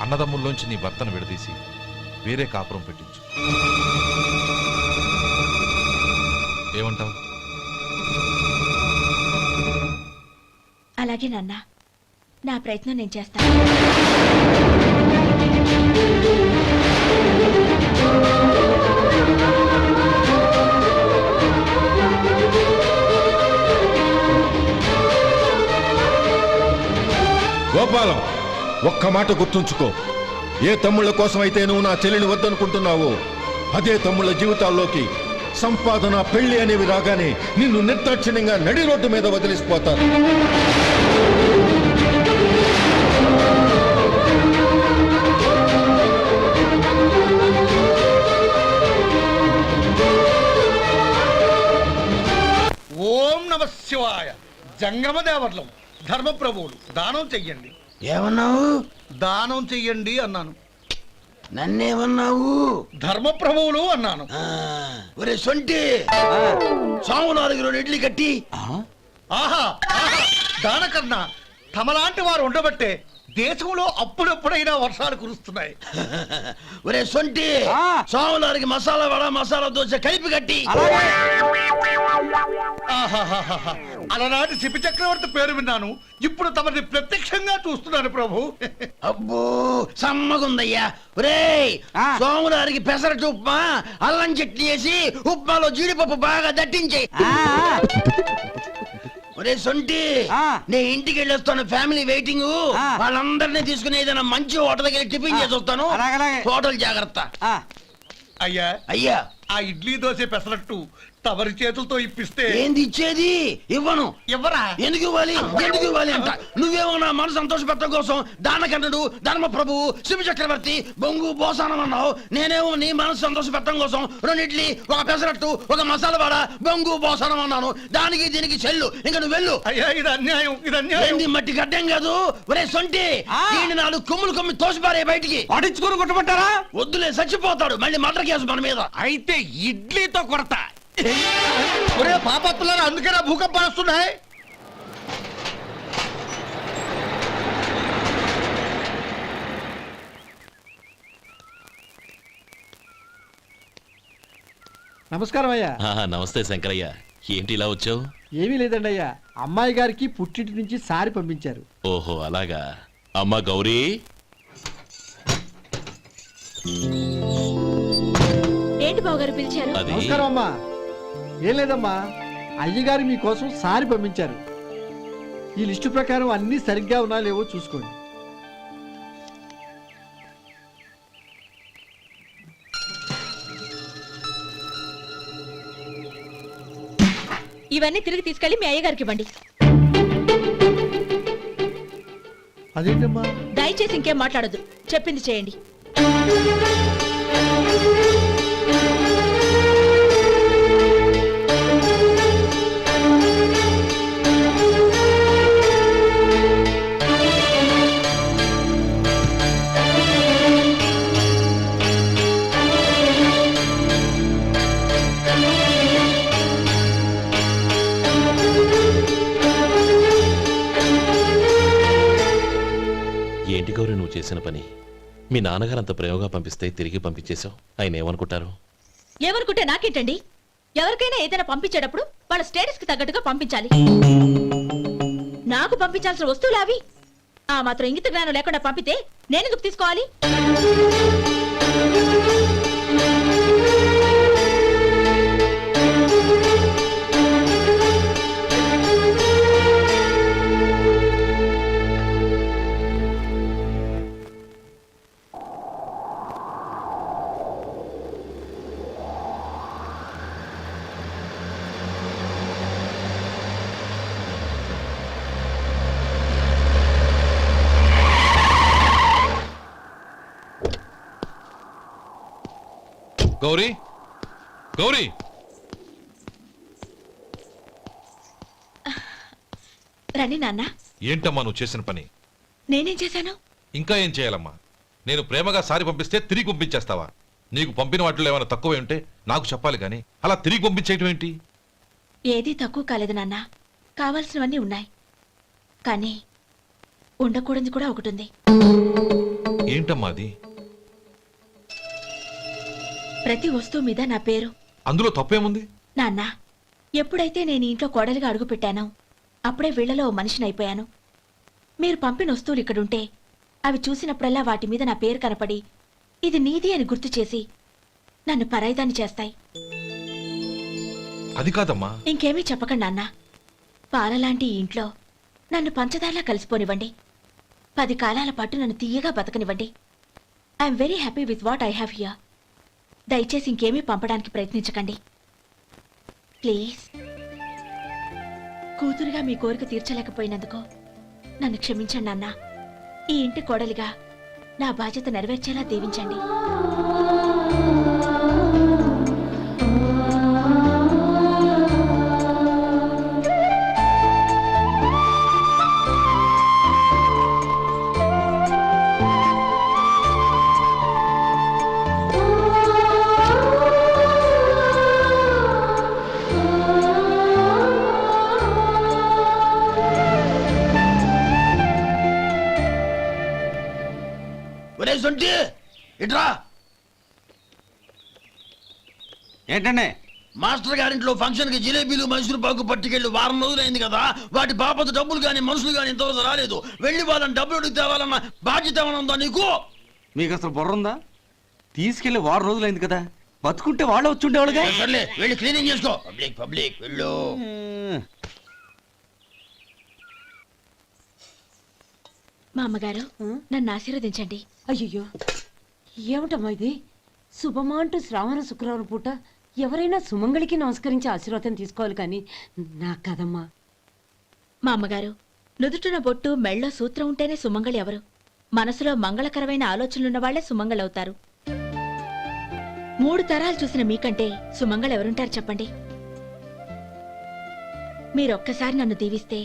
అన్నదమ్ముల్లోంచి నీ భర్తను విడదీసి వేరే కాపురం పెట్టించు. ఏమంటావు? అలాగే నాన్న, నా ప్రయత్నం నేను చేస్తాను. గోపాలం, ఒక్క మాట గుర్తుంచుకో. ఏ తమ్ముళ్ళ కోసమైతే నువ్వు నా చెల్లిని వద్దనుకుంటున్నావో అదే తమ్ముళ్ళ జీవితాల్లోకి సంపాదన, పెళ్లి అనేవి రాగానే నిన్ను నిర్దాక్షిణ్యంగా నడి రోడ్డు మీద వదిలిసిపోతారు. ఓం నమ శివాయ. జంగమ దేవర్లం, ధర్మప్రభువులు, దానం చెయ్యండి. ఏమన్నావు? దానం చెయ్యండి అన్నాను. నన్నేమన్నావు? ధర్మప్రభువులు అన్నాను. ఒరే సొంటి, సాము 4 ఇడ్లీ కట్టి. ఆహా ఆహా, దానకన్నా తమలాంటి వారు ఉండబట్టే దేశంలో అప్పుడప్పుడైనా వర్షాలు కురుస్తున్నాయి. ఒరే సొంటి, సాము 4 మసాలా వడ, మసాలా దోశ కలిపి కట్టి. ఆహాహాహా, అలనాటి శిపి చక్రవర్తి పేరు విన్నాను, ఇప్పుడు తమని ప్రత్యక్షంగా చూస్తున్నాను ప్రభు. అబ్బో సమ్మగుందయ్యా. ఒరే సోములారికి పెసరట్టు ఉప్మా, అల్లం చట్నీ వేసి ఉప్మాలో జీడిపప్పు బాగా దట్టించే. ఒరే సొంటి, నే ఇంటికి వెళ్ళొస్తాను, ఫ్యామిలీ వెయిటింగ్. వాళ్ళందరినీ తీసుకుని ఏదైనా మంచి హోటల్కి వెళ్ళి టిఫిన్ చేసి వస్తాను. హోటల్ జాగ్రత్త. అయ్యా అయ్యా, ఆ ఇడ్లీ దోశ పెసరట్టు తమరి చేతులతో ఇప్పిస్తే. ఏంది ఇచ్చేది? ఇవ్వను. ఎవరా? ఎందుకు ఇవ్వాలి? ఎందుకు ఇవ్వాలి అంట. నువ్వేమో నా మనసు సంతోషపెట్టడం కోసం దానకన్నుడు, ధర్మ ప్రభువు, శివ చక్రవర్తి, బొంగు బోసానం అన్నావు. నేనేమో నీ మనసు సంతోషపెట్టడం కోసం 2 ఇడ్లీ, ఒక పెసరట్టు, ఒక మసాలా వడ, బొంగు బోసానం అన్నాను. దానికి దీనికి చెల్లు. ఇంకా నువ్వు వెళ్ళు. అయ్యా ఇది అన్యాయం, ఇది అన్యాయం. ఏంది మట్టి గడ్డం కాదు. ఒరే సొంటి, దీన్ని 4 కొమ్ములు తోసిపారే బయటికి. పడించుకుని కొట్టమంటారా? వద్దులే, చచ్చిపోతాడు. మళ్ళీ మర్డర్ కేసు మన మీద. అయితే ఇడ్లీతో కొడతా. ఒరే పాపత్తులారా, అందుకేనా భూకంపాలు వస్తున్నాయి? నమస్కారం అయ్యా. నమస్తే శంకరయ్య, ఏంటి ఇలా వచ్చావు? ఏమీ లేదండి అయ్యా, అమ్మాయి గారికి పుట్టింటి నుంచి సారి పంపించారు. ఓహో అలాగా. అమ్మా గౌరీ. ఏంటి బావగారు పిలిచారు? అది నమస్కారం అమ్మా. ఏం లేదమ్మా, అయ్యగారు మీకోసం సారి పంపించారు. ఈ లిస్టు ప్రకారం అన్ని సరిగ్గా ఉన్నా లేవో చూసుకోండి. ఇవన్నీ తిరిగి తీసుకెళ్లి మీ అయ్యగారికి ఇవ్వండి. అదేంటమ్మా? దయచేసి ఇంకేం మాట్లాడొద్దు, చెప్పింది చేయండి. ఏంటి గౌరీ నువ్వు చేసిన పని? మీ నాన్నగారు అంత ప్రేమగా పంపిస్తే తిరిగి పంపించేశావు. ఆయన ఏమనుకుంటారు? ఏమనుకుంటే నాకేంటండి? ఎవరికైనా ఏదైనా పంపించేటప్పుడు వాళ్ళ స్టేటస్ కి తగ్గట్టుగా పంపించాలి. నాకు పంపించాల్సిన వస్తువులు అవి. ఆ మాత్రం ఇంగిత జ్ఞానం లేకుండా పంపితే నేనెందుకు తీసుకోవాలి? గౌరీ గౌరీ రండి నాన్న. ఏంటమ్మా నువ్వు చేసిన పని? నేనేం చేశాను? ఇంకా ఏం చేయాలమ్మా? నేను ప్రేమగా సారి పంపిస్తే తిరిగి పంపించేస్తావా? నీకు పంపిన వాటిలో ఏమైనా తక్కువ ఉంటే నాకు చెప్పాలి కానీ అలా తిరిగి పంపించేయటం ఏంటి? ఏదీ తక్కువ కాలేదు నాన్న. కావాల్సినవన్నీ ఉన్నాయి, కానీ ఉండకూడదు కూడా ఒకటి ఉంది. ఏంటమ్మా అది? ప్రతి వస్తువు మీద నా పేరు. అందులో తప్పేముంది? నాన్న, ఎప్పుడైతే నేను ఈ ఇంట్లో కోడలిగా అడుగు పెట్టానో అప్పుడే వీళ్లలో ఓ మనిషిని అయిపోయాను. మీరు పంపిన వస్తువులు ఇక్కడుంటే అవి చూసినప్పుడల్లా వాటి మీద నా పేరు కనపడి ఇది నీది అని గుర్తు చేసి నన్ను పరాయిదాన్ని చేస్తాయి. అది కాదమ్మా. ఇంకేమీ చెప్పకండి నాన్న. పాలలాంటి ఈ ఇంట్లో నన్ను పంచదారలా కలిసిపోనివ్వండి. 10 కాలాల పాటు నన్ను తీయగా బతకనివ్వండి. I'm very happy with what I have here. దయచేసి ఇంకేమీ పంపడానికి ప్రయత్నించకండి ప్లీజ్. కూతురుగా మీ కోరిక తీర్చలేకపోయినందుకు నన్ను క్షమించండి నాన్న. ఈ ఇంటి కోడలిగా నా బాధ్యత నెరవేర్చేలా దీవించండి. ఒరే సొంటి ఇట్రా. ఏంటండి? మాస్టర్ గారింట్లో ఫంక్షన్ కి జిలేబీలు మైసూరు పాకు పట్టుకెళ్ళి వారం రోజులైంది కదా. వాటి బాపత డబ్బులు కానీ మనుషులు కానీ ఇంతవరకు రాలేదు. వెళ్ళి వాళ్ళని డబ్బులు అడిగి తేవాలన్న బాధ్యత ఏమైనా ఉందా నీకు? మీకు అసలు బుర్ర ఉందా? తీసుకెళ్లి వారం రోజులైంది కదా, బతుకుంటే వాళ్ళు వచ్చి ఉండేవాళ్ళుగా. సర్లే వెళ్ళి క్లీనింగ్ చేసుకో. పబ్లిక్ పబ్లిక్ వెళ్ళు. మా అమ్మగారు నన్ను ఆశీర్వదించండి. అయ్యో ఏమిటమ్మా ఇది? శుభమా అంటూ శ్రావణ శుక్రవారం పూట ఎవరైనా సుమంగళికి నమస్కరించి ఆశీర్వాదం తీసుకోవాలి కానీ నాకు కదమ్మా. మా అమ్మగారు, నుదుటిన బొట్టు మెళ్ళో సూత్రం ఉంటేనే సుమంగళి ఎవరు? మనసులో మంగళకరమైన ఆలోచనలున్న వాళ్లే సుమంగళవుతారు. 3 తరాలు చూసిన మీకంటే సుమంగళ ఎవరుంటారు చెప్పండి? మీరొక్కసారి నన్ను దీవిస్తే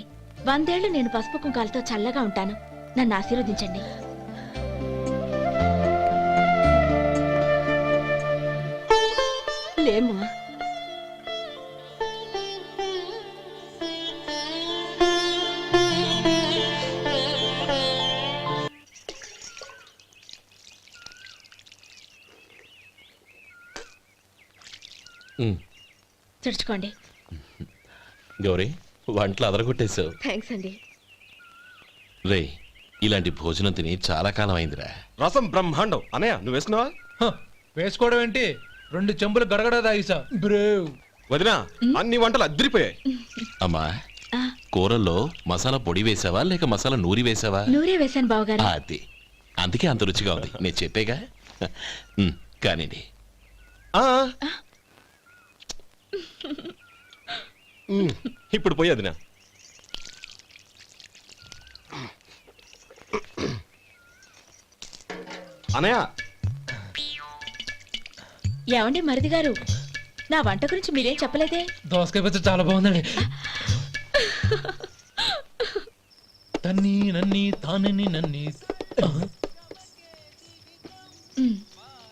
100 ఏళ్లు నేను పసుపు కుంకాలతో చల్లగా ఉంటాను. నన్ను ఆశీర్వదించండి. లేమ్మా. తుడుచుకోండి. గౌరీ, వంటలు అదరగొట్టేశావు. థ్యాంక్స్ అండి. రే, ఇలాంటి భోజనం తిని చాలా కాలం అయిందిరా. రసం బ్రహ్మాండం. అనయ్య నువ్వు వేసుకున్నావా? వేసుకోవడం ఏంటి, 2 చెంబులు గడగడ తాగిసా బ్రేవ్. వదినా, అన్ని వంటలు అద్దరిపోయాయి. అమ్మా, కూరల్లో మసాలా పొడి వేసావా లేక మసాలా నూరి వేసావా? నూరే వేశాను బావగారు. అది అందుకే అంత రుచిగా ఉంది. నేను చెప్పేగా. కానివ్వండి. ఇప్పుడు పోయి వదినా. అనయ్య, ఏమండి మరిది గారు, నా వంట గురించి మీరేం చెప్పలేదే? దోసకాయ పచ్చడి చాలా బాగుందండి. తన్ని నన్ని తానని నన్ని.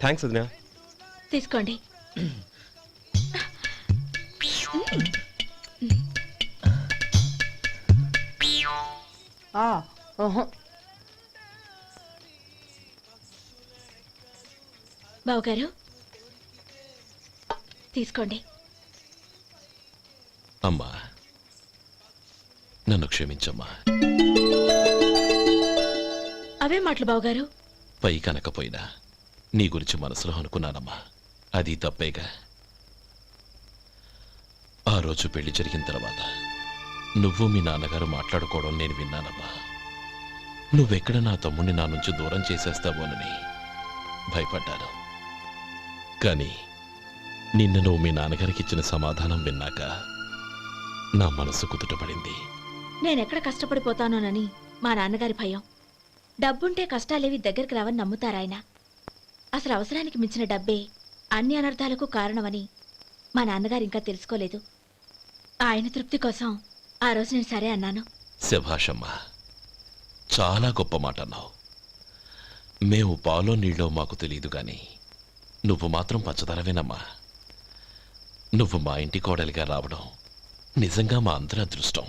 థ్యాంక్స్ వదినా. తీసుకోండి. బావగారు తీసుకోండి. అమ్మా, నన్ను క్షమించమ్మా. అవే మాటలు బావగారు. పై కనకపోయినా నీ గురించి మనసులో అనుకున్నానమ్మా. అది తప్పేగా. ఆ రోజు పెళ్లి జరిగిన తర్వాత నువ్వు మీ నాన్నగారు మాట్లాడుకోవడం నేను విన్నానమ్మా. నువ్వెక్కడ నా తమ్ముడిని నా నుంచి దూరం చేసేస్తావోనని భయపడ్డాను. కానీ నిన్న నువ్వు మీ నాన్నగారికి ఇచ్చిన సమాధానం విన్నాక నా మనసు కుదుటపడింది. నేనెక్కడ కష్టపడిపోతానోనని మా నాన్నగారి భయం. డబ్బుంటే కష్టాలేవి దగ్గరికి రావని నమ్ముతారాయన. అసలు అవసరానికి మించిన డబ్బే అన్ని అనర్థాలకు కారణమని మా నాన్నగారు ఇంకా తెలుసుకోలేదు. ఆయన తృప్తి కోసం ఆ రోజు నేను సరే అన్నాను. శభాషమ్మా, చాలా గొప్ప మాట అన్నావు. మేము పాలో నీళ్ళో మాకు తెలియదు గాని నువ్వు మాత్రం పచ్చదనవేనమ్మా. నువ్వు మా ఇంటి కోడలిగా రావడం నిజంగా మా అందరి అదృష్టం.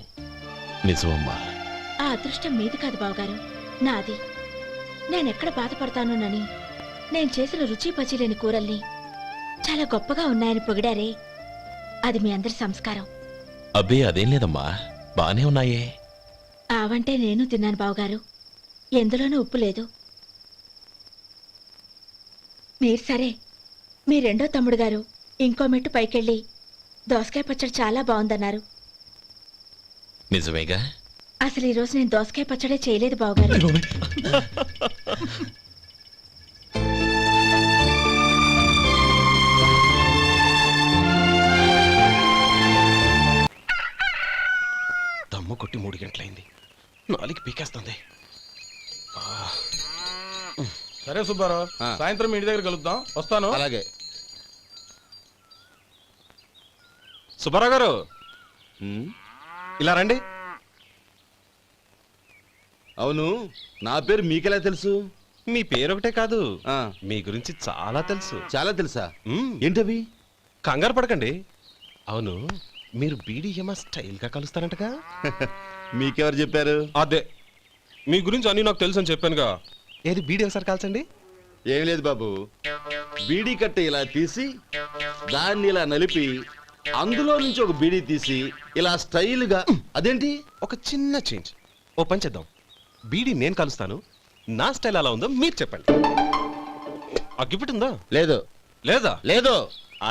నిజమమ్మా. ఆ అదృష్టం మీది కాదు బావగారు, నాది. నేనెక్కడ బాధపడతానోనని నేను చేసిన రుచి పచిలేని కూరల్ని చాలా గొప్పగా ఉన్నాయని పొగిడారే, అది మీ అందరి సంస్కారం. అబ్బే అదేం లేదమ్మా, బానే ఉన్నాయే. ఆవంటే నేను తిన్నాను బావగారు, ఎందులోనూ ఉప్పు లేదు. మీరు సరే, మీ రెండో తమ్ముడు గారు ఇంకో మెట్టు పైకెళ్ళి దోసకాయ పచ్చడి చాలా బాగుందన్నారు. నిజమేగా? అసలు ఈ రోజు నేను దోసకాయ పచ్చడే చేయలేదు బావగారు. దమ్ము కొట్టి 3 గంటలైంది, 4 పీకేస్తుంది. సరే సుబ్బారావు, సాయంత్రం మీ ఇంటి దగ్గర కలుద్దాం. వస్తాను. అలాగే. సుబ్బారావు గారు, ఇలా రండి. అవును, నా పేరు మీకెలా తెలుసు? మీ పేరు ఒకటే కాదు, మీ గురించి చాలా తెలుసు. చాలా తెలుసా? ఏంటవి? కంగారు పడకండి. అవును, మీరు బీడీఎంఆ స్టైల్గా కలుస్తారంటగా? మీకెవరు చెప్పారు? అదే, మీ గురించి అన్ని నాకు తెలుసు అని చెప్పానుగా. ఏది బీడీ ఒకసారి కాల్చండి. ఏం లేదు బాబు, బీడీ కట్ట ఇలా తీసి దాన్ని ఇలా నలిపి అందులో నుంచి ఒక బీడీ తీసి ఇలా స్టైల్గా. అదేంటి? ఒక చిన్న చేంజ్. ఓ పని చేద్దాం, బీడీ నేను కలుస్తాను, నా స్టైల్ అలా ఉందో మీరు చెప్పండి. అగ్గిపెట్టి ఉందా? లేదు. లేదా? లేదు.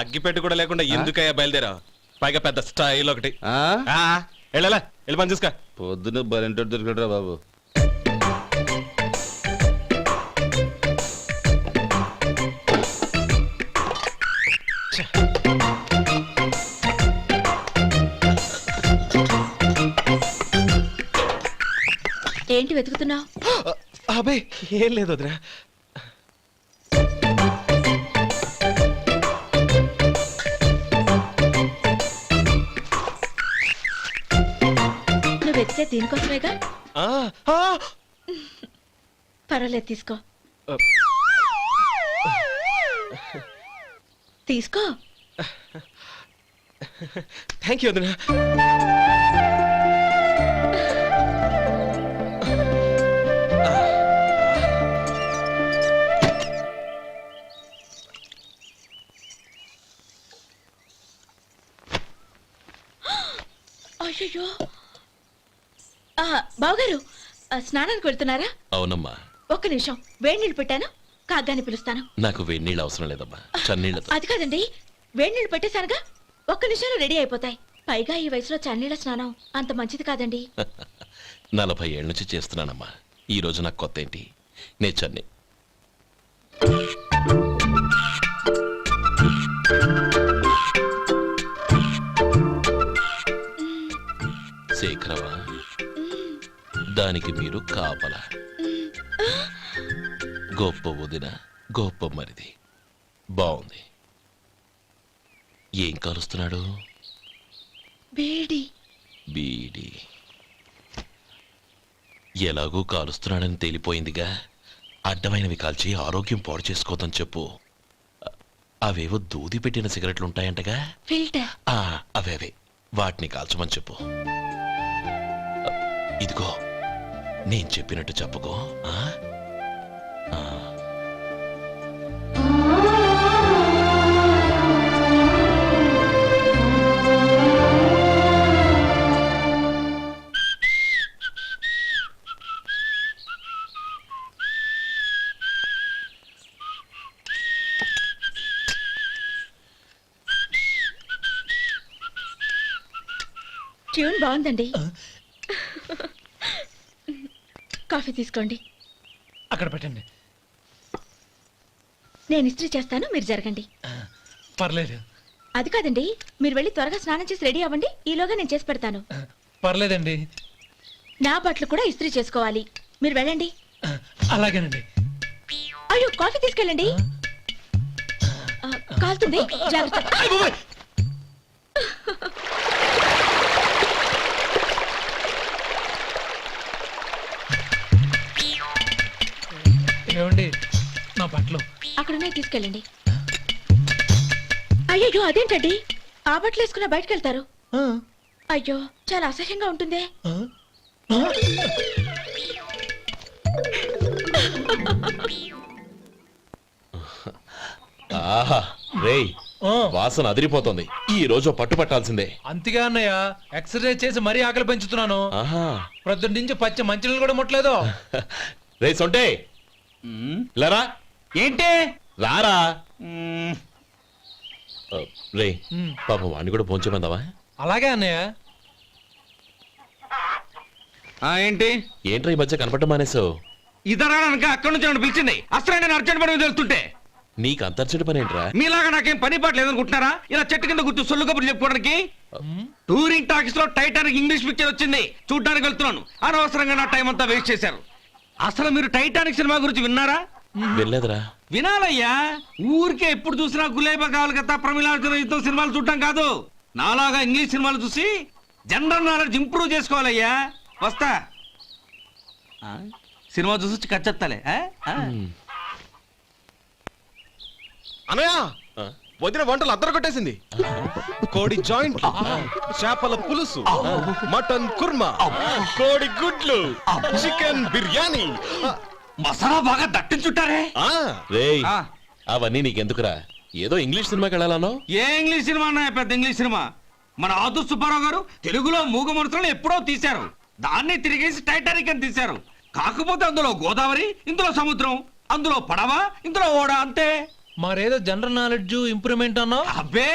అగ్గిపెట్టి కూడా లేకుండా ఎందుకయ్యా బయలుదేరా? పైగా పెద్ద స్టైల్ ఒకటి. వెళ్ళాలా, వెళ్ళి పని చూసుకో. పొద్దున బలింటోడు దొరికడరా బాబు. ఏంటి వెతుకుతున్నావు? అబే ఏం లేదు వదినా. నువ్వు వెతికే దీనికోసమేగా. పర్వాలేదు, తీసుకో. తీసుకో. థ్యాంక్ యూ వదినా. అయ్యో, బావగారు స్నానానికి వెళ్తున్నారా? అవునమ్మా. ఒక్క నిమిషం, వేడి నీళ్ళు పెట్టాను, కాగ్గాని పిలుస్తాను. నాకు వేడి నీళ్ళు అవసరం లేదమ్మా, చన్నీళ్ళతో. అది కాదండి, వేడి నీళ్ళు పెట్టేశానుగా, ఒక్క నిమిషంలో రెడీ అయిపోతాయి. పైగా ఈ వయసులో చన్నీళ్ళ స్నానం అంత మంచిది కాదండి. 40 ఏళ్ళ నుంచి చేస్తున్నానమ్మా, ఈ రోజు నాకు కొత్త ఏంటి? నే చన్నీ. శేఖరవా, దానికి మీరు కాపల. గొప్ప వదిన, గొప్ప మరిది. బాగుంది. ఏం కలుస్తున్నాడు? బీడి. బీడి ఎలాగూ కాలుస్తున్నాడని తేలిపోయిందిగా. అడ్డమైనవి కాల్చి ఆరోగ్యం పాడు చేసుకోదని చెప్పు. అవేవో దూది పెట్టిన సిగరెట్లు ఉంటాయంటగా, ఫిల్టర్. అవే వాటిని కాల్చమని చెప్పు. ఇదిగో, నేను చెప్పినట్టు చెప్పుకో. ట్యూన్ బాగుందండి. కాఫీ తీసుకోండి. అక్కడ పెట్టండి. నేను ఇస్త్రీ చేస్తాను, మీరు జరగండి. పర్లేదు. అది కాదండి, మీరు వెళ్ళి త్వరగా స్నానం చేసి రెడీ అవ్వండి, ఈలోగా నేను చేసి పెడతాను. పర్లేదండి. నా బట్టలు కూడా ఇస్త్రీ చేసుకోవాలి, మీరు వెళ్ళండి. అలాగేనండి. అయ్యో, కాఫీ తీసుకెళ్ళండి. కాలుతుంది జాగ్రత్త. ఏమండి నా బట్టలు అక్కడనే తీసుకెళ్ళండి. అయ్యో అదేంటండి ఆ బట్టలు వేసుకున్న బయటకు వెళ్తారు? అయ్యో చాలా అసహ్యంగా ఉంటుందే. ఆహా రేయ్, వాసన అదిరిపోతుంది. ఈ రోజు పట్టు పట్టాల్సిందే. అంతగా అన్నయ్య ఎక్సర్సైజ్ చేసి మరీ ఆకలి పెంచుతున్నాను. ఆహా ప్రొద్దున నుంచి పచ్చి మంచినీళ్ళు కూడా ముట్టలేదు. రే సొంటే లరా, ఏంటి రారా. రే పాపం వాడిని కూడా పోంచమందావా? అలాగే అన్నయ్య. ఏంటి ఏంట్రా ఈ మధ్య కనపడటం మానేసావు? ఇద్దరు అక్కడి నుంచి నన్ను పిలిచింది. అసలు నేను అర్జెంట్ పని తెలుస్తుంటే నీకు అంతర్చడి పని ఏంట్రా? మీలాగా నాకేం పని పాట లేదనుకుంటున్నారా? ఇలా చెట్టు కింద కూర్చో సొల్లు కబుర్లు చెప్పుకోవడానికి. టూరింగ్ టాకీస్ లో టైటానిక్ ఇంగ్లీష్ పిక్చర్ వచ్చింది, చూడ్డానికి వెళ్తున్నాను. అనవసరంగా నా టైం అంతా వేస్ట్ చేశారు. అసలు మీరు టైటానిక్ సినిమా గురించి విన్నారా? వెళ్ళలేదురా. వినాలయ్యా. ఊరికే ఎప్పుడు చూసినా గులేబా కావాలి కదా ప్రమిళార్జున యుద్ధం సినిమాలు చూడటం కాదు. నాలాగా ఇంగ్లీష్ సినిమాలు చూసి జనరల్ నాలెడ్జ్ ఇంప్రూవ్ చేసుకోవాలయ్యా. వస్తా. సినిమా చూసి కచ్చెత్తాలే. అనయా వదిన వంటలు అద్దరు కొట్టేసింది. కోడి జాయింట్, చేపల పులుసు, మటన్ కుర్మా, కోడి గుడ్లు, చికెన్ బిర్యానీ, మసాలా బాగా దట్టించుంటారే. రేయ్ అవన్నీ నీకెందుకురా? ఏదో ఇంగ్లీష్ సినిమాకి వెళ్ళాలనో. ఏ ఇంగ్లీష్ సినిమా అన్నా? పెద్ద ఇంగ్లీష్ సినిమా. మన ఆదు సుబ్బారావు గారు తెలుగులో మూగమరుతులను ఎప్పుడో తీశారు. దాన్ని తిరిగేసి టైటానిక్ అని తీశారు. కాకపోతే అందులో గోదావరి, ఇందులో సముద్రం, అందులో పడవ, ఇందులో ఓడ, అంతే. మరేదో జనరల్ నాలెడ్జ్ ఇంప్రూవ్మెంట్ అన్నా? అబ్బే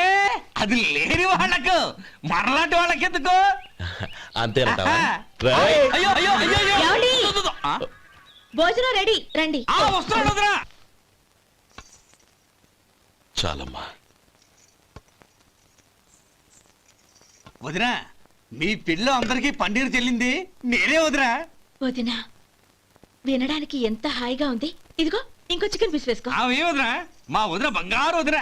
అది లేని వాళ్ళకు, మరలాంటి వాళ్ళకి ఎందుకు? అంతేనంటావా? అయ్యో అయ్యో అయ్యో ఏమండి? భోజనం రెడీ, రండి. వస్తున్నాడు వదరా. చాలమ్మా. వదినా మీ పిల్ల అందరికీ పన్నీరు చెల్లింది నేనే వదినా. వదినా వినడానికి ఎంత హాయిగా ఉంది. ఇదిగో ఇంకో చికెన్ పీస్ వేసుకో. ఏ వదినా? మా వదిన బంగారు వదినా.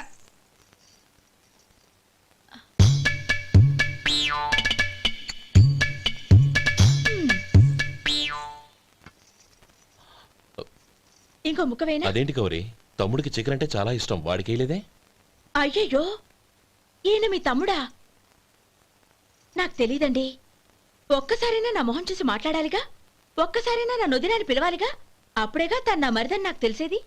ఇంకో ముక్క వేయనా? అదేంటి గౌరీ, తమ్ముడికి చికెన్ అంటే చాలా ఇష్టం, వాడికి వేయలేదే? అయ్యయ్యో ఈయన మీ తమ్ముడా? నాకు తెలీదండి. ఒక్కసారైనా నా మొహం చూసి మాట్లాడాలిగా, ఒక్కసారైనా నా నొదినాన్ని పిలవాలిగా, అప్పుడేగా తన నా మరిదని నాకు తెలిసేది.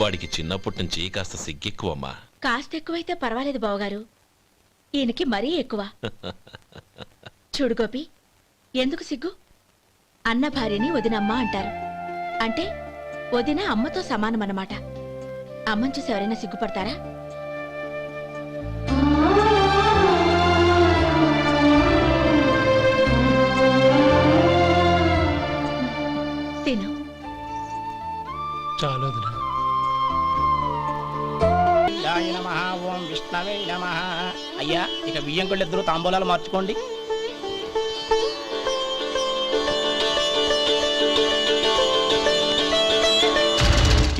వాడికి చిన్నప్పటి నుంచి కాస్త సిగ్గెక్కువమ్మా. కాస్త ఎక్కువైతే పర్వాలేదు బావగారు, ఈయనకి మరీ ఎక్కువ. చూడు గోపి, ఎందుకు సిగ్గు? అన్న భార్యని వదినమ్మ అంటారు. అంటే వదిన అమ్మతో సమానం అన్నమాట. అమ్మని చూసి ఎవరైనా సిగ్గుపడతారా? తిను. చాలు వదినా. ఓం విష్ణవే నమః. అయ్యా ఇక బియ్యం కొళ్ళు ఇద్దరు తాంబూలాలు మార్చుకోండి.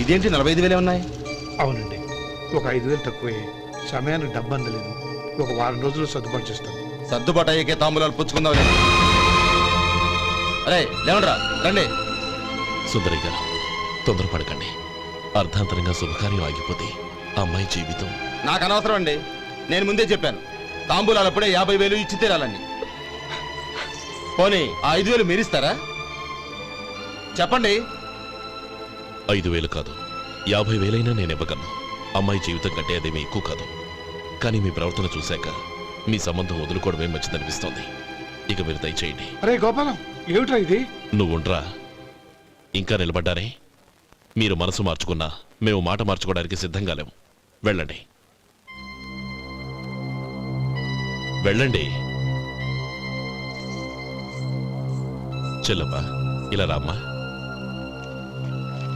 ఇదేంటి 45,000 ఉన్నాయి? అవునండి, ఒక 5,000 తక్కువే. సమయానికి డబ్బు అందలేదు. ఒక వారం రోజులు సర్దుబాటు చేస్తాను. సర్దుబాటు అయ్యే తాంబూలాలు పుచ్చుకుందాం. అరే లేవండ్రా, రండి. సుందరి గారు తొందరపడకండి. అర్ధాంతరంగా శుభకార్యం ఆగిపోతే అమ్మాయి జీవితం. నాకు అనవసరం అండి, నేను ముందే చెప్పాను. తాంబూలాలు అప్పుడే 50,000 ఇచ్చి తీరాలండి. పోనీ ఆ 5,000 మీరిస్తారా? చెప్పండి. 5,000 కాదు, 50,000 నేను ఇవ్వగలను. అమ్మాయి జీవితం కంటే అదేమీ ఎక్కువ కాదు. కానీ మీ ప్రవర్తన చూశాక మీ సంబంధం వదులుకోవడమే మంచిదనిపిస్తోంది. ఇక మీరు దయచేయండి. అరే గోపాలం, ఏమిట్రా ఇది? నువ్వుండ్రా, ఇంకా నిలబడ్డారే. మీరు మనసు మార్చుకున్నా మేము మాట మార్చుకోవడానికి సిద్ధంగా లేము. వెళ్ళండి వెళ్ళండి. చెల్లమ్మా ఇలా రామ్మా,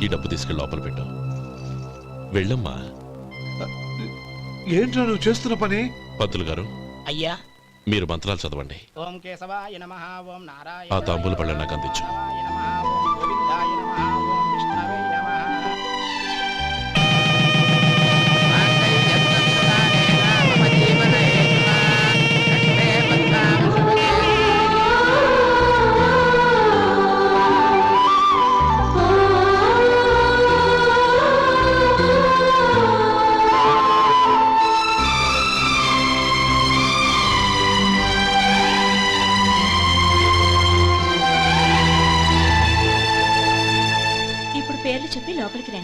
ఈ డబ్బు తీసుకెళ్ళి లోపల పెట్టు. వెళ్ళమ్మా. ఏంట్రా నువ్వు చేస్తున్న పని? పంతులు గారు, అయ్యా మీరు మంత్రాలు చదవండి. ఓం కేశవాయ నమః. ఓం నారాయణ. ఆ తాంబూల పళ్ళ నాకు అందించు. ఓం గోవిందాయ నమః. ఓం విష్ణవే నమః.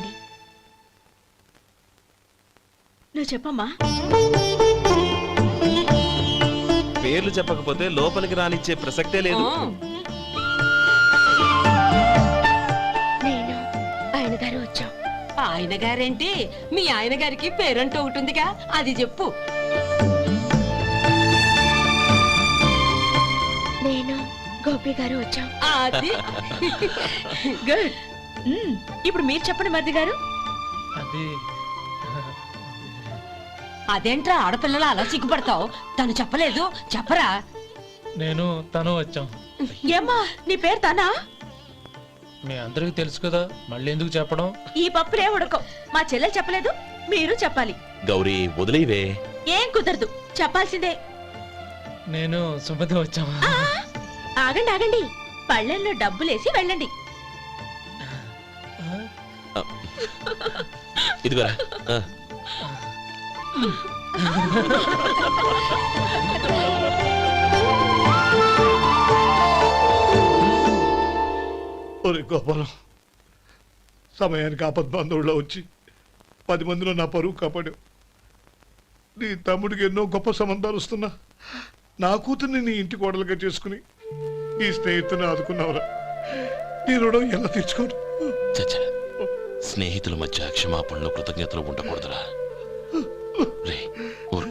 చెప్పండి. నువ్వు చెప్పమ్మా. పేర్లు చెప్పకపోతే లోపలికి రానిచ్చే ప్రసక్తే లేదు. నేను ఆయన గారు వచ్చాం. ఆయన గారేంటి, మీ ఆయన గారికి పేరంటూ ఒకటి ఉందిగా, అది చెప్పు. నేను గోపి గారు వచ్చాం. అది గుడ్. ఇప్పుడు మీరు చెప్పండి మరిది గారు. అది అదేంట్రా ఆడపిల్లలు అలా సిగ్గుపడతావు? తను చెప్పలేదు, చెప్పరా. నేను తను వచ్చాం. ఏమ్మా నీ పేరు తానా? మీ అందరికీ తెలుసు కదా, మళ్ళీ ఎందుకు చెప్పడం? ఈ పప్పులే ఉడకం. మా చెల్లెలు చెప్పలేదు, మీరు చెప్పాలి. గౌరీ వదిలేవే. ఏం కుదరదు, చెప్పాల్సిందే. నేను సుమతి వచ్చాం. ఆ, ఆగండి ఆగండి, పళ్ళెల్లో డబ్బులేసి వెళ్ళండి. ఇదిగోరా. ఒరే గోపాలం, సమయానికి ఆపద్బంధువుల్లో వచ్చి 10 మందిలో నా పరువు కాపాడావు. నీ తమ్ముడికి ఎన్నో గొప్ప సంబంధాలు వస్తున్నా నా కూతుర్ని నీ ఇంటి కోడలుగా చేసుకుని ఈ స్నేహితుని ఆదుకున్నావురా. నీ రుణం ఎలా తీర్చుకోరు? చచ్చ, స్నేహితుల మధ్య క్షమాపణలు కృతజ్ఞతలు ఉండకూడదురా. రే ఊరుకో.